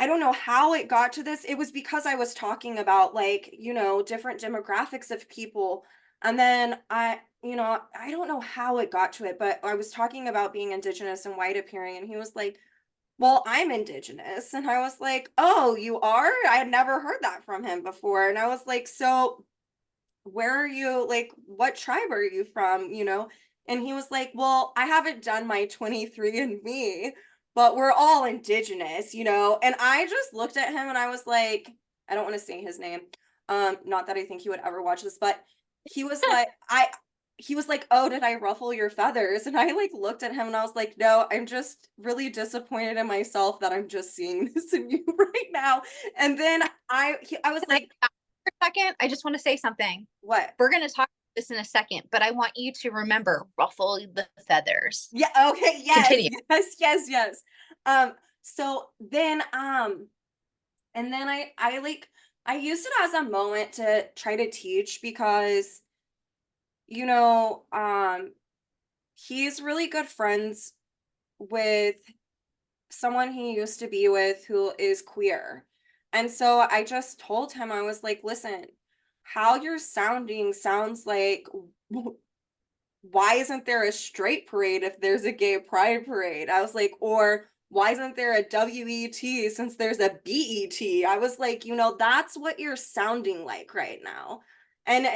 I don't know how it got to this. It was because I was talking about like, different demographics of people. And then I don't know how it got to it, but I was talking about being indigenous and white appearing, and he was like, well, I'm indigenous. And I was like, oh, you are? I had never heard that from him before. And I was like, so where are you? Like, what tribe are you from? And he was like, well, I haven't done my 23andMe, but we're all indigenous. And I just looked at him and I was like, I don't want to say his name. Not that I think he would ever watch this, but he was like, he was like, oh, did I ruffle your feathers? And I like looked at him and I was like, no, I'm just really disappointed in myself that I'm just seeing this in you right now. And then I was can I like, stop for a second? I just want to say something. what? We're going to talk about this in a second, but I want you to remember ruffle the feathers. Yeah, okay, yes, Continue. yes, yes, yes. So then and then I like I used it as a moment to try to teach because you know, um he's really good friends with someone he used to be with who is queer. And so I just told him, I was like, listen, how you're sounding sounds like why isn't there a straight parade if there's a gay pride parade? I was like, or why isn't there a WET since there's a BET? I was like, that's what you're sounding like right now. And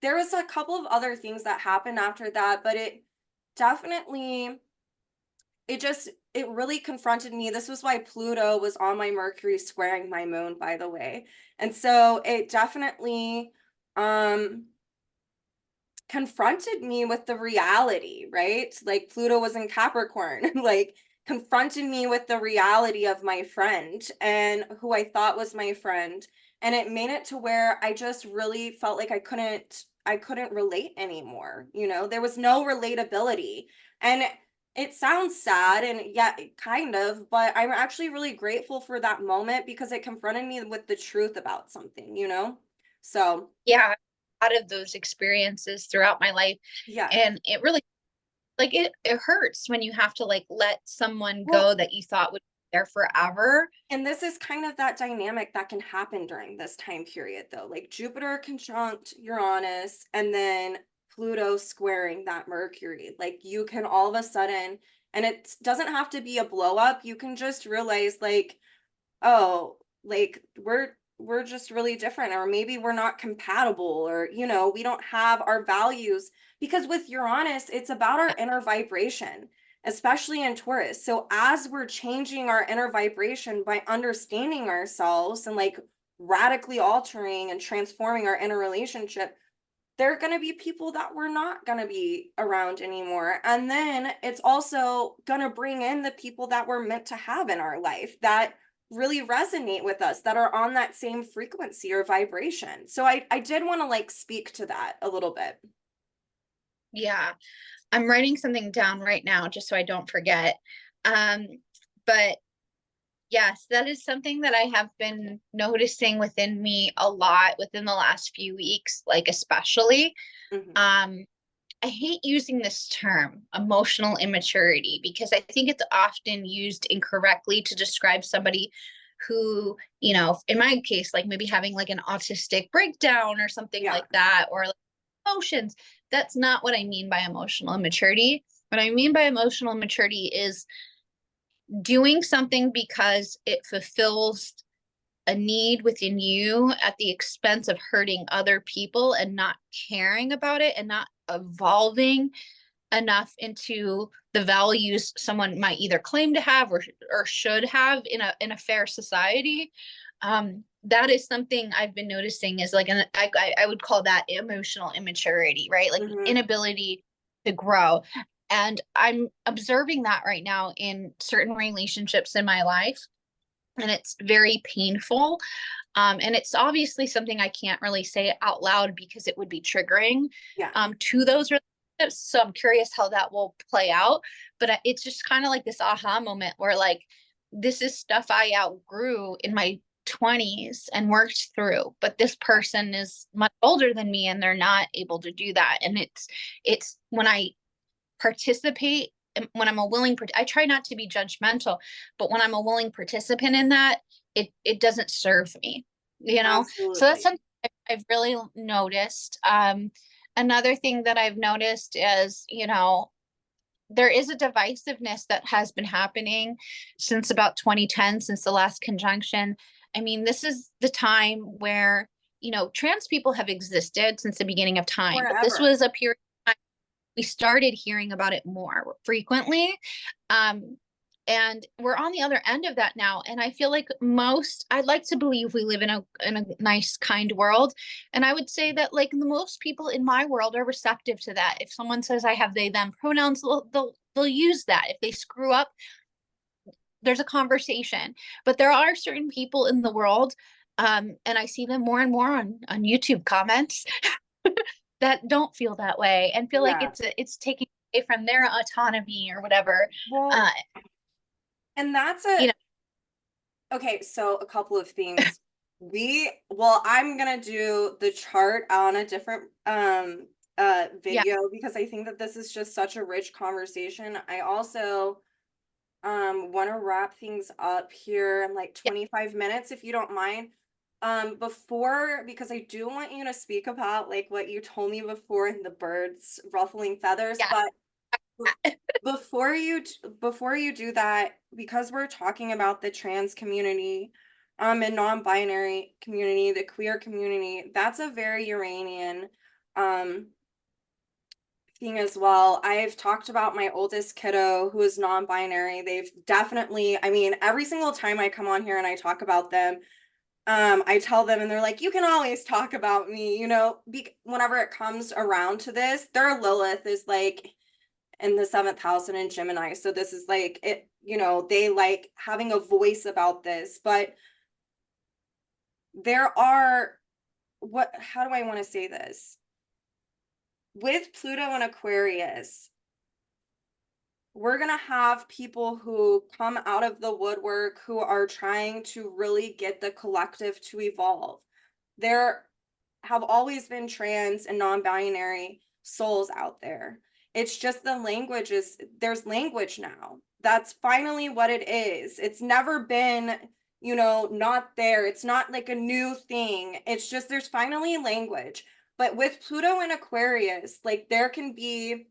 there was a couple of other things that happened after that, but definitely, it really confronted me. This was why Pluto was on my Mercury squaring my moon, by the way. And so it definitely, confronted me with the reality, right? Like Pluto was in Capricorn, like confronted me with the reality of my friend and who I thought was my friend. And it made it to where I just really felt like I couldn't relate anymore. There was no relatability. And it sounds sad and yeah, kind of, but I'm actually really grateful for that moment because it confronted me with the truth about something. So, Yeah, a lot of those experiences throughout my life. yeah. And it really, like it hurts when you have to like let someone Well, go that you thought would be there forever. and this is kind of that dynamic that can happen during this time period, though. Like Jupiter conjunct Uranus and then Pluto squaring that Mercury. Like you can all of a sudden, and it doesn't have to be a blow up. You can just realize, like, oh, like we're just really different, or maybe we're not compatible, or we don't have our values, because with Uranus it's about our inner vibration, especially in Taurus. So as we're changing our inner vibration by understanding ourselves and like radically altering and transforming our inner relationship, there are going to be people that we're not going to be around anymore. And then it's also going to bring in the people that we're meant to have in our life that really resonate with us, that are on that same frequency or vibration. So I did want to like speak to that a little bit. Yeah, I'm writing something down right now just so I don't forget. Um, but yes, that is something that I have been noticing within me a lot within the last few weeks, like especially. Mhm. Um, I hate using this term, emotional immaturity, because I think it's often used incorrectly to describe somebody who, in my case, like maybe having like an autistic breakdown or something Yeah. like that, or like emotions. That's not what I mean by emotional immaturity. What I mean by emotional immaturity is doing something because it fulfills a need within you at the expense of hurting other people, and not caring about it and not evolving enough into the values someone might either claim to have or should have in a fair society. That is something I've been noticing is like I would call that emotional immaturity, right? Like Hmm. inability to grow. And I'm observing that right now in certain relationships in my life, and it's very painful. And it's obviously something I can't really say out loud because it would be triggering Yeah. to those relationships. So I'm curious how that will play out. But it's just kind of like this aha moment where like this is stuff I outgrew in my 20s and worked through, but this person is much older than me and they're not able to do that. And it's when I participate, when I'm a willing, I try not to be judgmental, but when I'm a willing participant in that, it doesn't serve me, So that's Absolutely. something I've really noticed. Another thing that I've noticed is, there is a divisiveness that has been happening since about 2010, since the last conjunction. I mean, this is the time where, trans people have existed since the beginning of time, but this Forever. was a period we started hearing about it more frequently. Um, and we're on the other end of that now. And I feel like I'd like to believe we live in a nice, kind world. And I would say that like the most people in my world are receptive to that. If someone says I have they, them pronouns, they'll use that. If they screw up, there's a conversation. But there are certain people in the world, and I see them more and more on YouTube comments that don't feel that way and feel like Yeah. it's taking away from their autonomy or whatever. Well, Uh, and that's you know, okay, so a couple of things. Well, I'm gonna do the chart on a different yeah, video, because I think that this is just such a rich conversation. I also want to wrap things up here in like yeah, 25 minutes, if you don't mind. Because I do want you to speak about like what you told me before in the birds ruffling feathers, yeah, but before you do that, because we're talking about the trans community, and non-binary community, the queer community, that's a very Uranian um thing as well. I've talked about my oldest kiddo who is non-binary. They've definitely, I mean, every single time I come on here and I talk about them, I tell them and they're like, you can always talk about me, whenever it comes around to this. Their Lilith is like in the seventh house and in Gemini. So this is like it, they like having a voice about this. But there are how do I want to say this? With Pluto and Aquarius, we're going to have people who come out of the woodwork who are trying to really get the collective to evolve. There have always been trans and non-binary souls out there. It's just the language is, there's language now. That's finally what it is. It's never been, you know, not there. It's not like a new thing. It's just there's finally language. But with Pluto and Aquarius, like there can be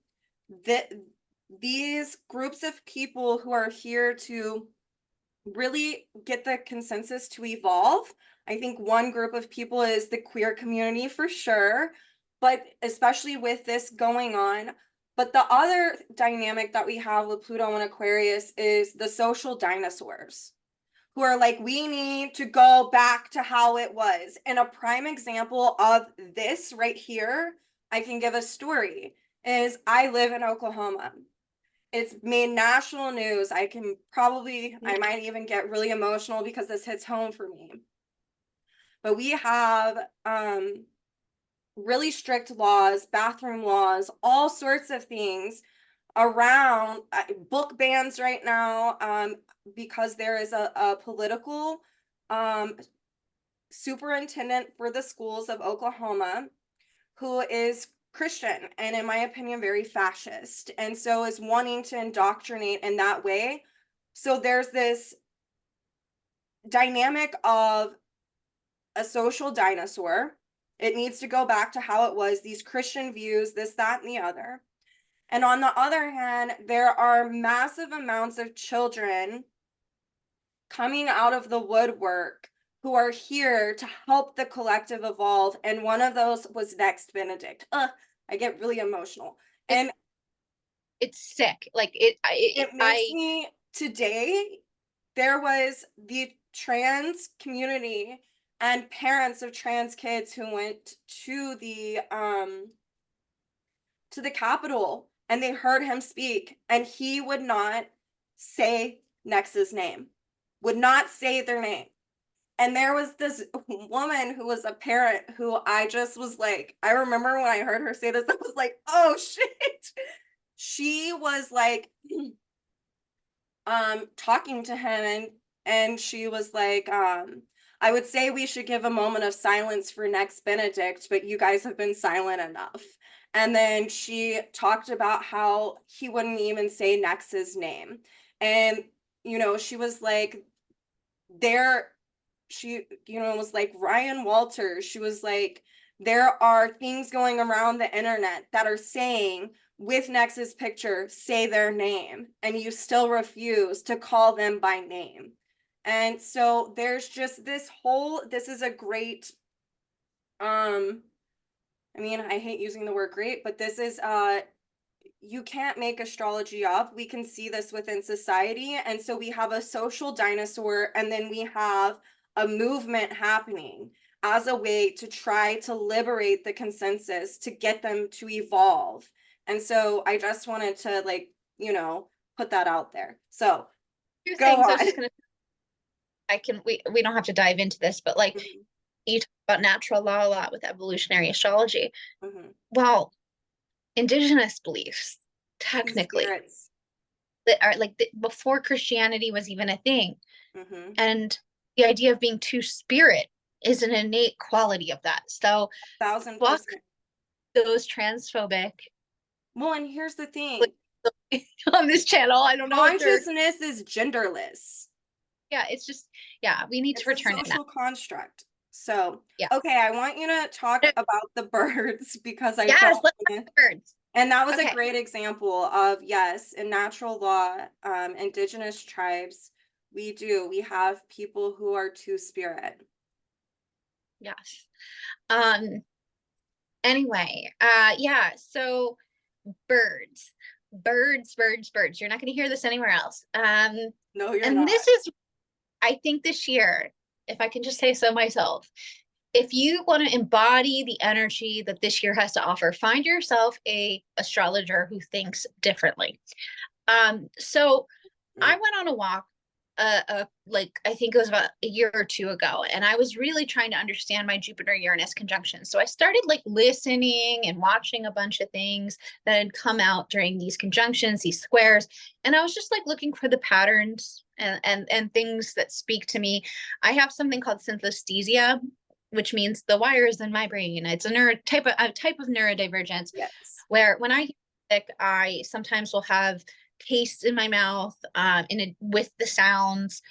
these groups of people who are here to really get the consensus to evolve. I think one group of people is the queer community for sure, but especially with this going on. But the other dynamic that we have with Pluto and Aquarius is the social dinosaurs who are like, we need to go back to how it was. And a prime example of this right here, I can give a story, is I live in Oklahoma. It's made national news. I might even get really emotional because this hits home for me. But we have really strict laws, bathroom laws, all sorts of things around book bans right now, because there is a political superintendent for the schools of Oklahoma who is Christian and, in my opinion, very fascist, and so is wanting to indoctrinate in that way. So there's this dynamic of a social dinosaur. It needs to go back to how it was, these Christian views, this, that, and the other. And on the other hand, there are massive amounts of children coming out of the woodwork who are here to help the collective evolve. And one of those was Next Benedict. I get really emotional. And it's sick. Like it makes me, today, there was the trans community and parents of trans kids who went to the Capitol, and they heard him speak, and he would not say Nex's name, would not say their name. And there was this woman who was a parent who I just was like, I remember when I heard her say this, I was like, oh shit. She was like talking to him, and she was like, I would say we should give a moment of silence for Next Benedict, but you guys have been silent enough. And then she talked about how he wouldn't even say Nex's name. And, you know, she was like, she, you know, was like Ryan Walters. She was like, there are things going around the internet that are saying with Nex's picture, say their name, and you still refuse to call them by name. And so there's just this is a great, I mean, I hate using the word great, but this is, you can't make astrology up. We can see this within society. And so we have a social dinosaur, and then we have a movement happening as a way to try to liberate the consensus, to get them to evolve. And so I just wanted to, like, you know, put that out there. So go on. So I was just gonna, we don't have to dive into this, but like you talk about natural law a lot with evolutionary astrology. Well, indigenous beliefs, technically, that are like before Christianity was even a thing. And the idea of being two-spirit is an innate quality of that. So 1000%. Those transphobic. Well, and here's the thing. On this channel, I don't know. Consciousness is genderless. Yeah, it's just, yeah, we need to return it. It's a social construct. So, yeah. Okay, I want you to talk about the birds because I let's talk about birds. And that was a great example of, yes, in natural law, indigenous tribes, we have people who are two-spirit. Yes. Anyway, yeah, so birds. You're not going to hear this anywhere else. No, you're and not. This is, I think this year, if I can just say so myself, if you want to embody the energy that this year has to offer, find yourself a astrologer who thinks differently. So I went on a walk, like I think it was about a year or two ago, and I was really trying to understand my Jupiter-Uranus conjunction. So I started like listening and watching a bunch of things that had come out during these conjunctions, these squares, and I was just like looking for the patterns and things that speak to me. I have something called synesthesia, which means the wires in my brain. It's a type of neurodivergence. Yes. Where when I hear I sometimes will have tastes in my mouth with the sounds.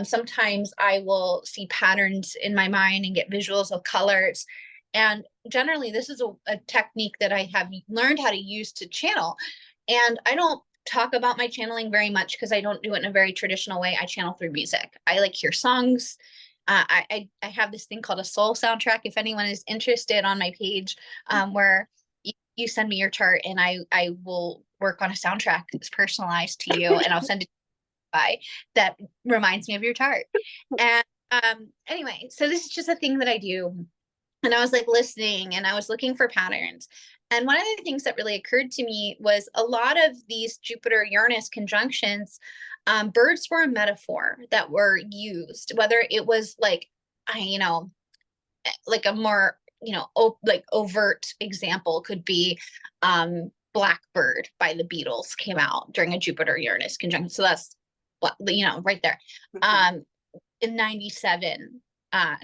Sometimes I will see patterns in my mind and get visuals of colors. And generally, this is a technique that I have learned how to use to channel. And I don't talk about my channeling very much because I don't do it in a very traditional way. I channel through music. I like hear songs. I have this thing called a soul soundtrack. If anyone is interested, on my page, where you send me your chart and I will work on a soundtrack that's personalized to you, and I'll send it by that reminds me of your chart. And anyway, so this is just a thing that I do. And I was like listening and I was looking for patterns. And one of the things that really occurred to me was a lot of these Jupiter Uranus conjunctions, birds were a metaphor that were used, whether it was like, like a more, like overt example could be Blackbird by the Beatles came out during a Jupiter Uranus conjunction. So that's, right there. In 97,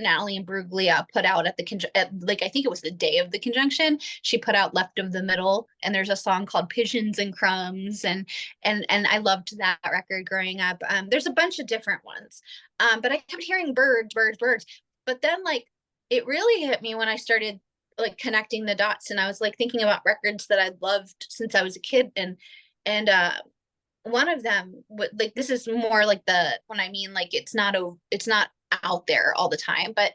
Natalie Imbruglia put out I think it was the day of the conjunction, she put out Left of the Middle, and there's a song called Pigeons and Crumbs, and I loved that record growing up. There's a bunch of different ones, but I kept hearing birds, birds, birds. But then like it really hit me when I started like connecting the dots, and I was like thinking about records that I loved since I was a kid, and one of them like, this is more like when I mean like it's not out there all the time, but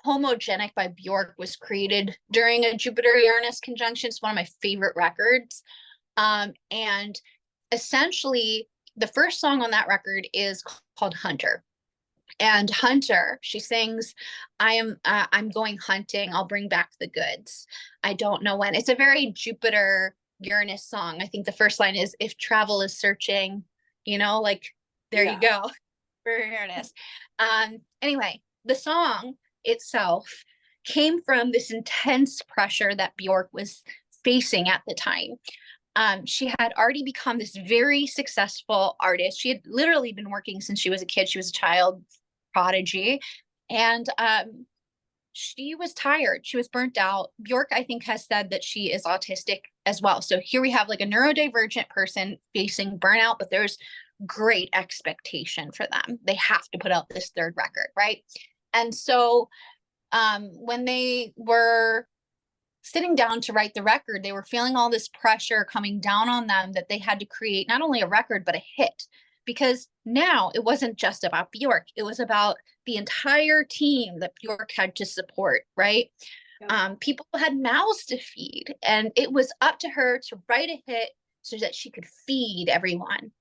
Homogenic by Bjork was created during a Jupiter Uranus conjunction. It's one of my favorite records, and essentially the first song on that record is called Hunter. And Hunter, she sings, I'm going hunting, I'll bring back the goods, I don't know when. It's a very Jupiter Uranus song. I think the first line is, if travel is searching, like there you go for Uranus. Anyway, the song itself came from this intense pressure that Bjork was facing at the time. She had already become this very successful artist. She had literally been working since she was a kid. She was a child prodigy, and she was tired. She was burnt out. Bjork, I think, has said that she is autistic as well. So here we have like a neurodivergent person facing burnout, but there's great expectation for them. They have to put out this third record, right? And so when they were sitting down to write the record, they were feeling all this pressure coming down on them that they had to create not only a record, but a hit. Because now it wasn't just about Bjork, it was about the entire team that Bjork had to support, right? Yeah. People had mouths to feed, and it was up to her to write a hit so that she could feed everyone.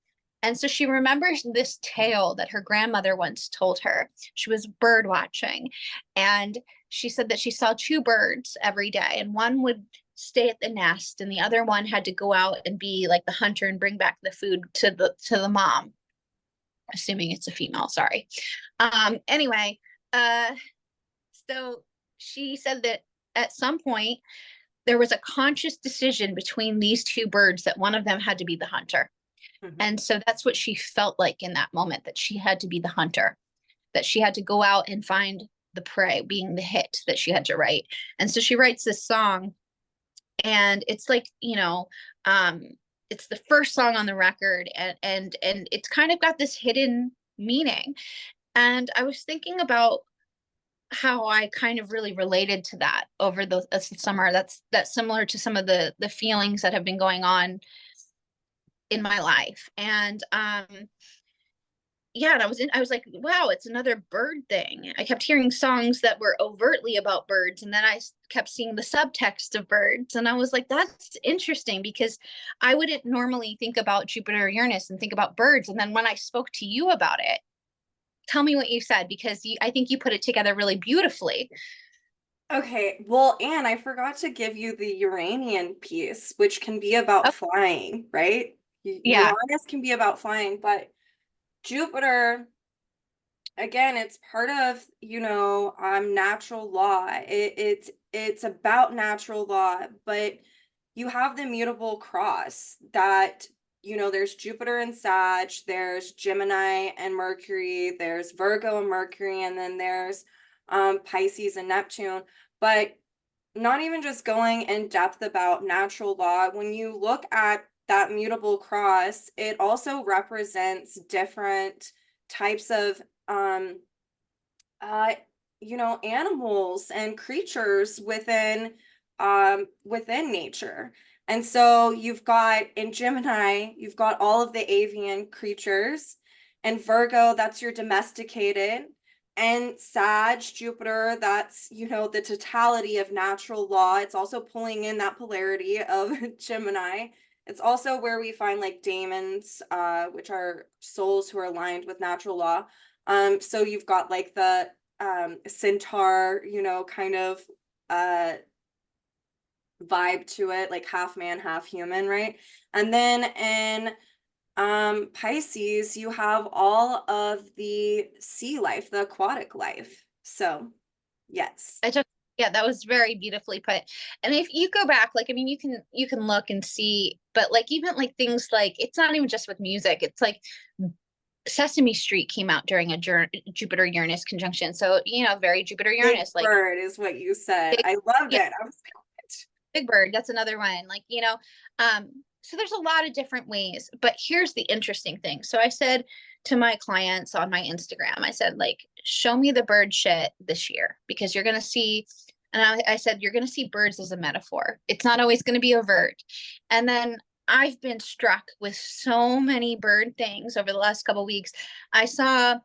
And so she remembers this tale that her grandmother once told her. She was bird watching, and she said that she saw two birds every day, and one would stay at the nest and the other one had to go out and be like the hunter and bring back the food to the mom, assuming it's a female, sorry. Anyway, so she said that at some point there was a conscious decision between these two birds that one of them had to be the hunter. Mm-hmm. And so that's what she felt like in that moment, that she had to be the hunter, that she had to go out and find the prey, being the hit that she had to write. And so she writes this song, and it's like, it's the first song on the record, and it's kind of got this hidden meaning. And I was thinking about how I kind of really related to that over the summer. That's similar to some of the feelings that have been going on in my life. And yeah, and I was like, wow, it's another bird thing. I kept hearing songs that were overtly about birds, and then I kept seeing the subtext of birds, and I was like, that's interesting, because I wouldn't normally think about Jupiter Uranus and think about birds. And then when I spoke to you about it, tell me what you said, because I think you put it together really beautifully. Okay, well, Anne, I forgot to give you the Uranian piece, which can be about flying, right? Yeah. Uranus can be about flying, but Jupiter, again, it's part of, natural law. It's about natural law, but you have the mutable cross that, there's Jupiter and Sag, there's Gemini and Mercury, there's Virgo and Mercury, and then there's Pisces and Neptune. But not even just going in depth about natural law, when you look at that mutable cross, it also represents different types of uh animals and creatures within nature. And so you've got in Gemini, you've got all of the avian creatures, and Virgo, that's your domesticated, and Sag, Jupiter, that's the totality of natural law. It's also pulling in that polarity of Gemini. It's also where we find like daemons, which are souls who are aligned with natural law. So you've got like the centaur, kind of uh vibe to it, like half man, half human, right? And then in Pisces, you have all of the sea life, the aquatic life. So, yes. I just, yeah, that was very beautifully put. And if you go back, like, I mean, you can look and see, but like even like things like it's not even just with music. It's like Sesame Street came out during a Jupiter Uranus conjunction. So, very Jupiter Big Uranus, like Bird is what you said. big, I loved yeah, it. I was like, Big Bird, that's another one. Like, so there's a lot of different ways, but here's the interesting thing. So I said to my clients on my Instagram, I said, like, show me the bird shit this year because you're going to see, and I said, you're going to see birds as a metaphor. It's not always going to be overt. And then I've been struck with so many bird things over the last couple of weeks. I saw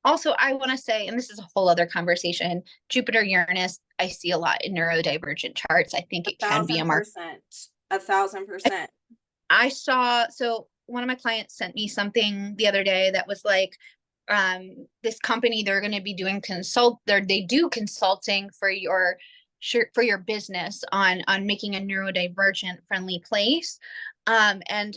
also, I want to say, and this is a whole other conversation, Jupiter Uranus, I see a lot in neurodivergent charts. I think a it can be a thousand mark. percent. 1,000%. I saw, so one of my clients sent me something the other day that was like, this company, they're going to be doing they do consulting for your business on making a neurodivergent friendly place. And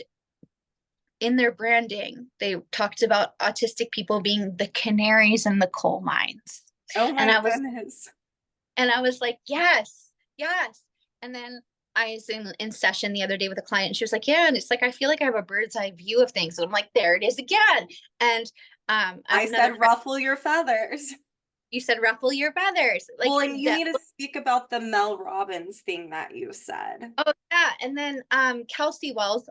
in their branding, they talked about autistic people being the canaries in the coal mines. Oh And my I was goodness. and I was like, yes, yes. And then I was in session the other day with a client, and she was like, yeah, and it's like I feel like I have a bird's eye view of things. And I'm like, there it is again. And I I have another said friend, ruffle your feathers. you said ruffle your feathers. Like Well, and you that. need to speak about the Mel Robbins thing that you said. Oh yeah. And then Kelsey Wells,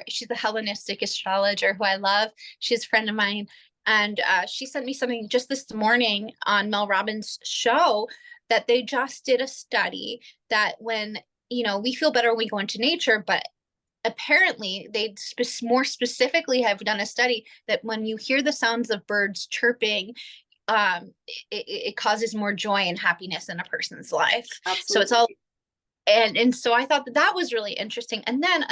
she's a Hellenistic astrologer who I love. She's a friend of mine. And she sent me something just this morning on Mel Robbins' show that they just did a study that when we feel better when we go into nature, but apparently they more specifically have done a study that when you hear the sounds of birds chirping, it causes more joy and happiness in a person's life. So it's all Absolutely. and so I thought that was really interesting. And then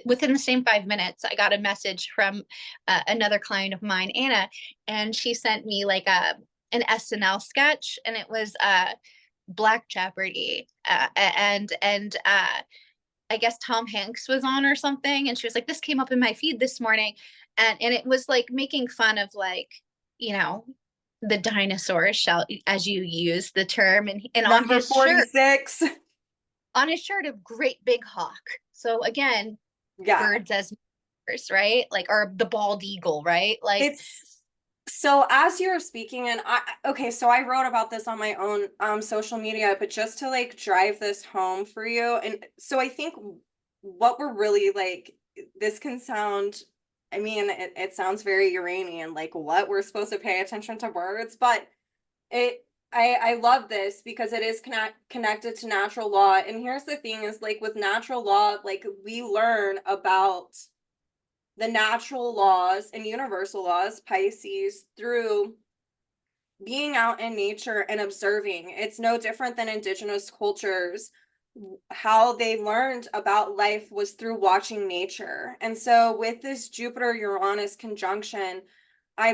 within the same 5 minutes, I got a message from another client of mine, Anna, and she sent me like an SNL sketch, and it was Black Jeopardy, and I guess Tom Hanks was on or something, and she was like, "This came up in my feed this morning," and it was like making fun of like you know the dinosaurs, shall as you use the term, and Number 46. on his shirt, a great big hawk. So again, Yeah. birds as members, right? Like, or the bald eagle, right? Like, It's so as you're speaking, and okay, so I wrote about this on my own social media, but just to like drive this home for you. And so I think what we're really like, this can sound, I mean, it sounds very Uranian, like what we're supposed to pay attention to words, but it I love this because it is connected to natural law. And here's the thing is like with natural law, like we learn about the natural laws and universal laws, Pisces, through being out in nature and observing. It's no different than indigenous cultures. How they learned about life was through watching nature. And so with this Jupiter Uranus conjunction, I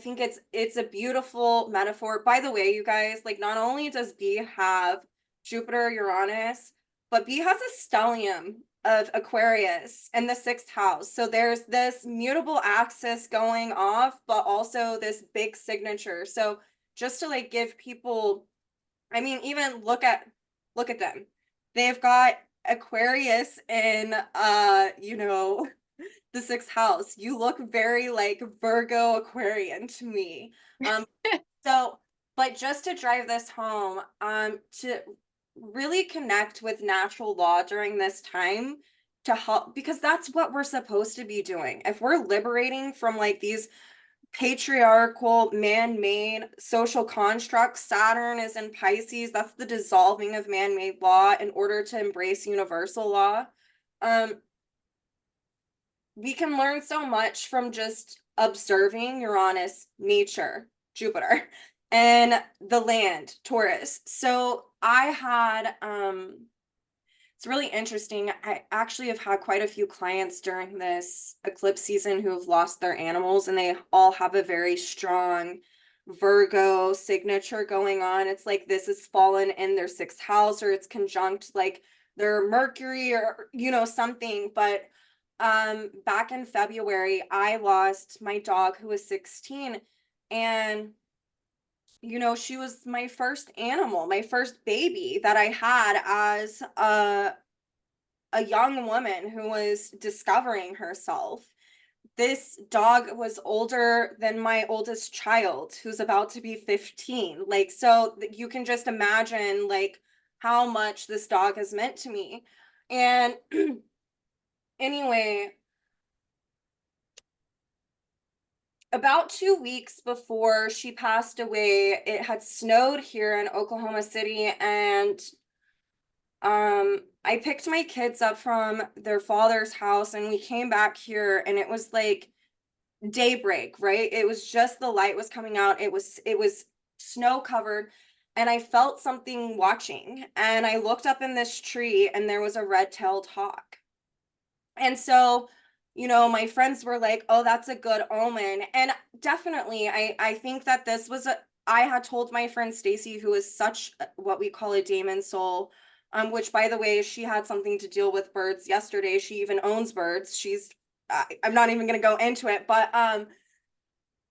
think it's a beautiful metaphor. By the way, you guys, like not only does B have Jupiter Uranus, but B has a stellium of Aquarius in the sixth house. So there's this mutable axis going off, but also this big signature. So just to like give people, I mean, even look at them. They've got Aquarius in the sixth house. You look very like Virgo Aquarian to me. Um, so but just to drive this home, to really connect with natural law during this time to help, because that's what we're supposed to be doing. If we're liberating from like these patriarchal, man-made social constructs, Saturn is in Pisces, that's the dissolving of man-made law in order to embrace universal law. We can learn so much from just observing Uranus, nature, Jupiter, and the land, Taurus. So I had it's really interesting. I actually have had quite a few clients during this eclipse season who have lost their animals, and they all have a very strong Virgo signature going on. It's like this is fallen in their sixth house, or it's conjunct like their Mercury, or something. But back in February, I lost my dog who was 16, and she was my first animal, my first baby that I had as a young woman who was discovering herself. This dog was older than my oldest child, who's about to be 15. Like, so you can just imagine like how much this dog has meant to me. And anyway, about 2 weeks before she passed away, it had snowed here in Oklahoma City, and I picked my kids up from their father's house, and we came back here, and it was like daybreak, right? It was just the light was coming out. It was snow covered, and I felt something watching, and I looked up in this tree, and there was a red-tailed hawk. And so, my friends were like, "Oh, that's a good omen." And definitely, I think that this was a I had told my friend Stacy, who is such what we call a daemon soul, which by the way, she had something to deal with birds yesterday. She even owns birds. I'm not even going to go into it, but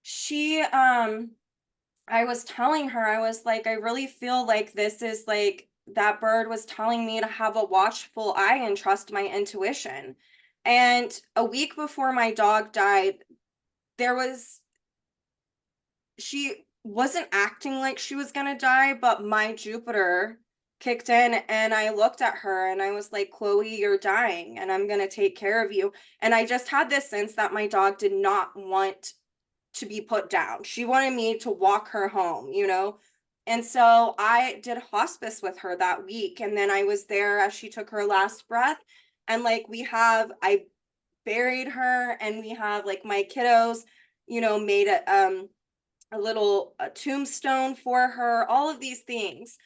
she I was telling her, I was like, I really feel like this is like that bird was telling me to have a watchful eye and trust my intuition. And a week before my dog died, there was, she wasn't acting like she was going to die, but my Jupiter kicked in, and I looked at her and I was like, Chloe, you're dying and I'm going to take care of you. And I just had this sense that my dog did not want to be put down. She wanted me to walk her home. And so I did hospice with her that week. And then I was there as she took her last breath. And like I buried her, and we have like my kiddos, made a little tombstone for her, all of these things.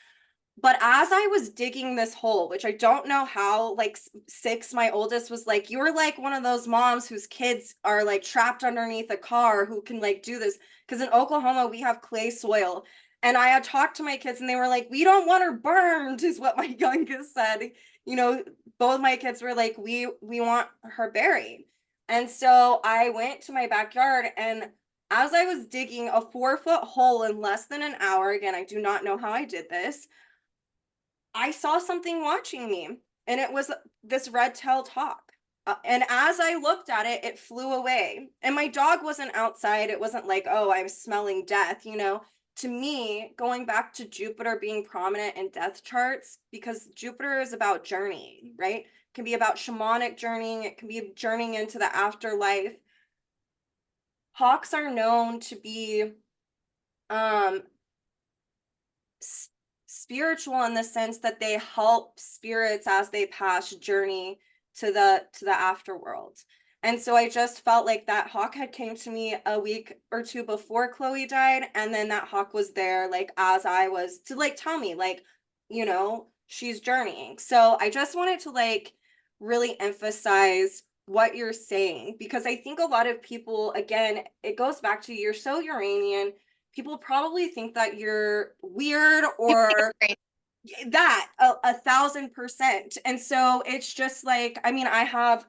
But as I was digging this hole, which I don't know how, like six, my oldest was like, "You're like one of those moms whose kids are like trapped underneath a car who can like do this." Because in Oklahoma, we have clay soil. And I had talked to my kids, and they were like, "We don't want her burned," is what my youngest said. You know, both my kids were like, we want her buried. And so I went to my backyard, and as I was digging a 4-foot hole in less than an hour, again, I do not know how I did this, I saw something watching me, and it was this red-tailed hawk. And as I looked at it, it flew away. And my dog wasn't outside. It wasn't like, oh, I'm smelling death. To me, going back to Jupiter being prominent in death charts, because Jupiter is about journeying, right? It can be about shamanic journeying. It can be journeying into the afterlife. Hawks are known to be um spiritual in the sense that they help spirits as they pass journey to the afterworld. And so I just felt like that hawk had came to me a week or two before Chloe died, and then that hawk was there like as I was to like tell me like, she's journeying. So I just wanted to like really emphasize what you're saying, because I think a lot of people, again, it goes back to you're so Uranian, people probably think that you're weird or Right. that 1,000%. And so it's just like, I mean, I have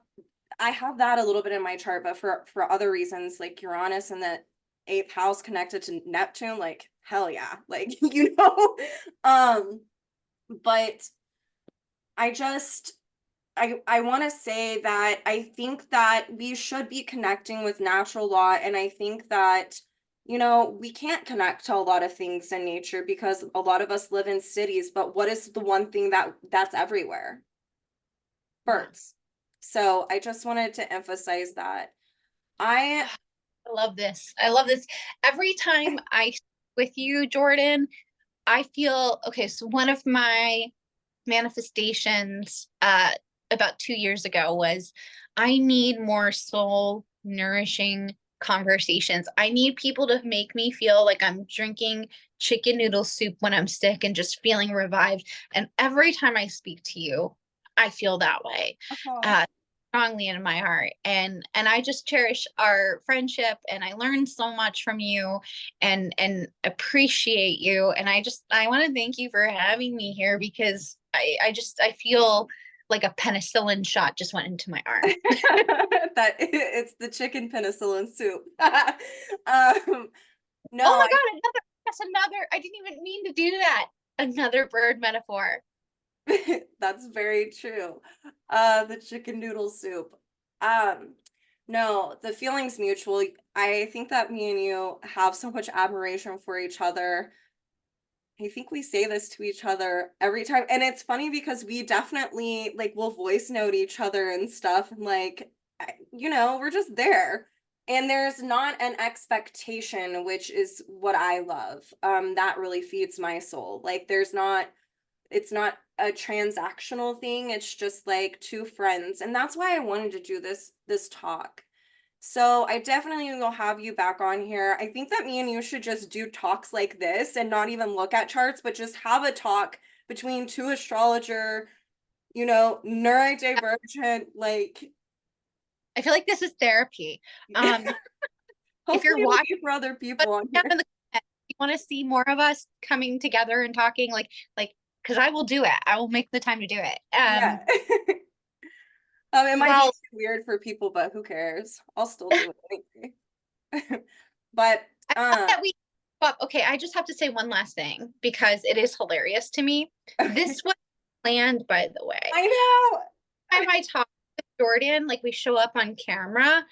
that a little bit in my chart, but for other reasons, like Uranus in the eighth house connected to Neptune, like hell yeah, like but I just I want to say that I think that we should be connecting with natural law, and I think that we can't connect to a lot of things in nature because a lot of us live in cities, but what is the one thing that's everywhere? Yeah. Birds. So I just wanted to emphasize that. I I love this. I love this. Every time I speak with you, Jordyn, I feel okay. So one of my manifestations about 2 years ago was I need more soul nourishing conversations. I need people to make me feel like I'm drinking chicken noodle soup when I'm sick and just feeling revived. And every time I speak to you, I feel that way. oh, Uh, strongly in my heart, and I just cherish our friendship, and I learned so much from you, and appreciate you, and I want to thank you for having me here, because I feel like a penicillin shot just went into my arm. that it's the chicken penicillin soup. Oh No, my god, that's another, I didn't even mean to do that. Another bird metaphor. that's very true. The chicken noodle soup. No, the feeling's mutual. I think that me and you have so much admiration for each other. I think we say this to each other every time. And it's funny because we definitely like will voice note each other and stuff. And like, we're just there. And there's not an expectation, which is what I love. That really feeds my soul. Like it's not a transactional thing. It's just like two friends. And that's why I wanted to do this talk. So I definitely will have you back on here. I think that me and you should just do talks like this and not even look at charts, but just have a talk between two astrologer, neurodivergent, like I feel like this is therapy. If you're hopefully it'll watching, be for other put people on down here. in the comments, you want to see more of us coming together and talking, like because I will do it. I will make the time to do it. Yeah. It might be Well, too weird for people, but who cares? I'll still do it anyway. But I love that we, but okay, I just have to say one last thing because it is hilarious to me. okay. This was planned, by the way. I know. Time I talked with Jordyn, like we show up on camera.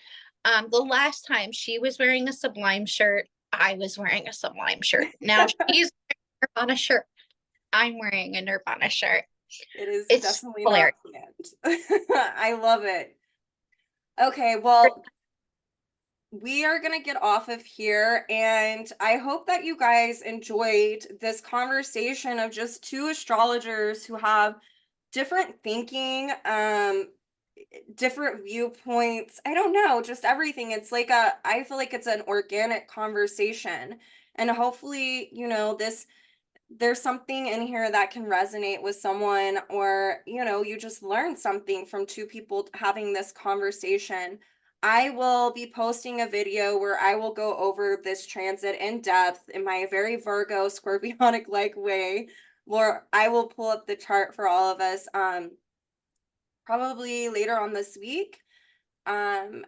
The last time she was wearing a Sublime shirt, I was wearing a Sublime shirt. Now she's wearing a Nirvana shirt. I'm wearing a Nirvana shirt. It is It's definitely not hilarious. planned. I love it. Okay, well, we are going to get off of here, and I hope that you guys enjoyed this conversation of just two astrologers who have different thinking, different viewpoints. I don't know, just everything. I feel like it's an organic conversation. And hopefully, there's something in here that can resonate with someone, or you just learn something from two people having this conversation. I will be posting a video where I will go over this transit in depth in my very Virgo scorpionic like way, where I will pull up the chart for all of us probably later on this week. And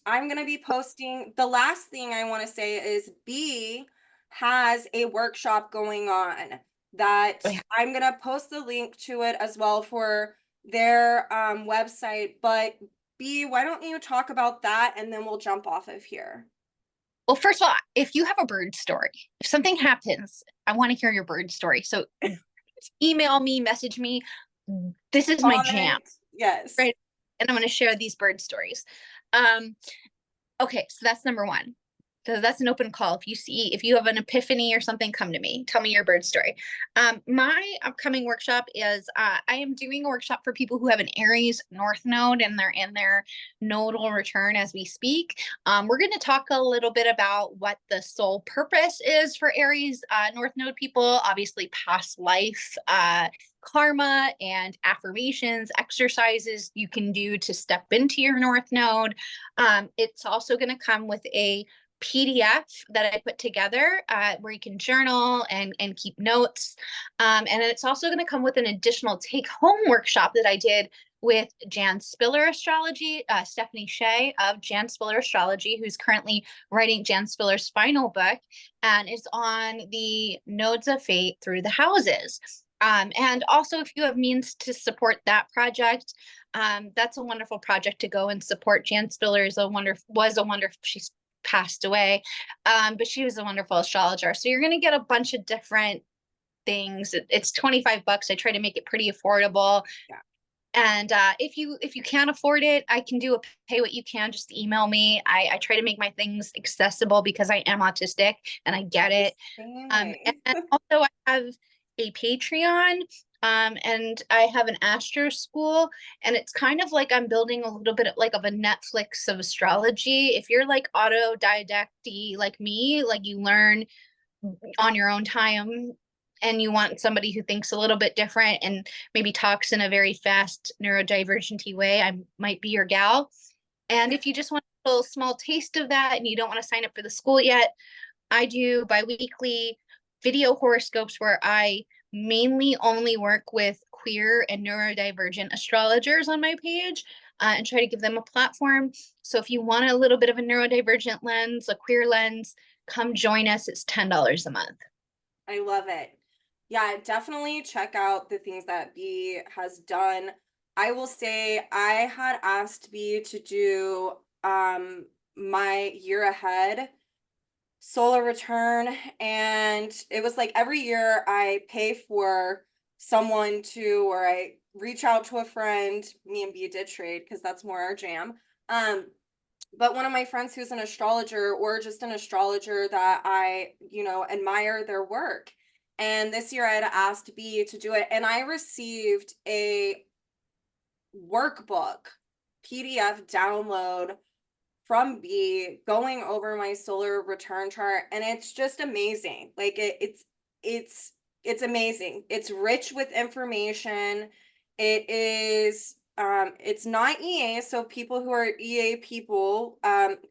I'm going to be posting, the last thing I want to say is B has a workshop going on that Oh, yeah. I'm going to post the link to it as well for their website. But B, why don't you talk about that and then we'll jump off of here. Well, first of all, if you have a bird story, if something happens, I want to hear your bird story. So email me, message me. This is my jam, Comment. Yes. right? And I'm going to share these bird stories. Um, okay, so that's number one. So that's an open call. If you have an epiphany or something, come to me. Tell me your bird story. My upcoming workshop is I am doing a workshop for people who have an Aries North Node and they're in their nodal return as we speak. We're going to talk a little bit about what the soul purpose is for Aries North Node people. Obviously, past life. Karma and affirmations, exercises you can do to step into your North Node. It's also going to come with a PDF that I put together where you can journal and keep notes. And it's also going to come with an additional take home workshop that I did with Jan Spiller Astrology, Stephanie Shea of Jan Spiller Astrology, who's currently writing Jan Spiller's final book, and is on the nodes of fate through the houses. And also, if you have means to support that project, that's a wonderful project to go and support. Jan Spiller was a wonderful, she's passed away. But she was a wonderful astrologer. So you're going to get a bunch of different things. It's $25. I try to make it pretty affordable. Yeah. And if you can't afford it, I can do a pay what you can. Just email me. I try to make my things accessible because I am autistic and I get it. Same And way. also I have a Patreon, and I have an astro school, and it's kind of like I'm building a little bit like of a Netflix of astrology. If you're like autodidacty like me, like you learn on your own time and you want somebody who thinks a little bit different and maybe talks in a very fast neurodivergent way, I might be your gal. And if you just want a little small taste of that and you don't want to sign up for the school yet, I do biweekly video horoscopes where I mainly only work with queer and neurodivergent astrologers on my page, and try to give them a platform. So if you want a little bit of a neurodivergent lens, a queer lens, come join us. It's $10 a month. I love it. Yeah, definitely check out the things that B has done. I will say I had asked B to do my year ahead solar return, and it was like every year I pay for someone to, or I reach out to a friend. Me and B did trade because that's more our jam. But one of my friends who's an astrologer, or just an astrologer that I, admire their work. And this year I had asked B to do it, and I received a workbook PDF download from B going over my solar return chart, and it's just amazing. Like it's amazing. It's rich with information. It is it's not EA, so people who are EA people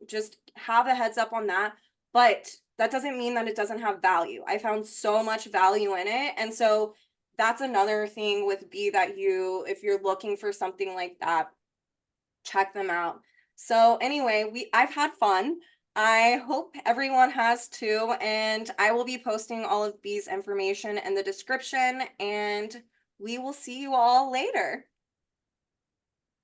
just have a heads up on that, but that doesn't mean that it doesn't have value. I found so much value in it, and so that's another thing with B that if you're looking for something like that, check them out. So anyway, I've had fun. I hope everyone has too, and I will be posting all of B's information in the description, and we will see you all later.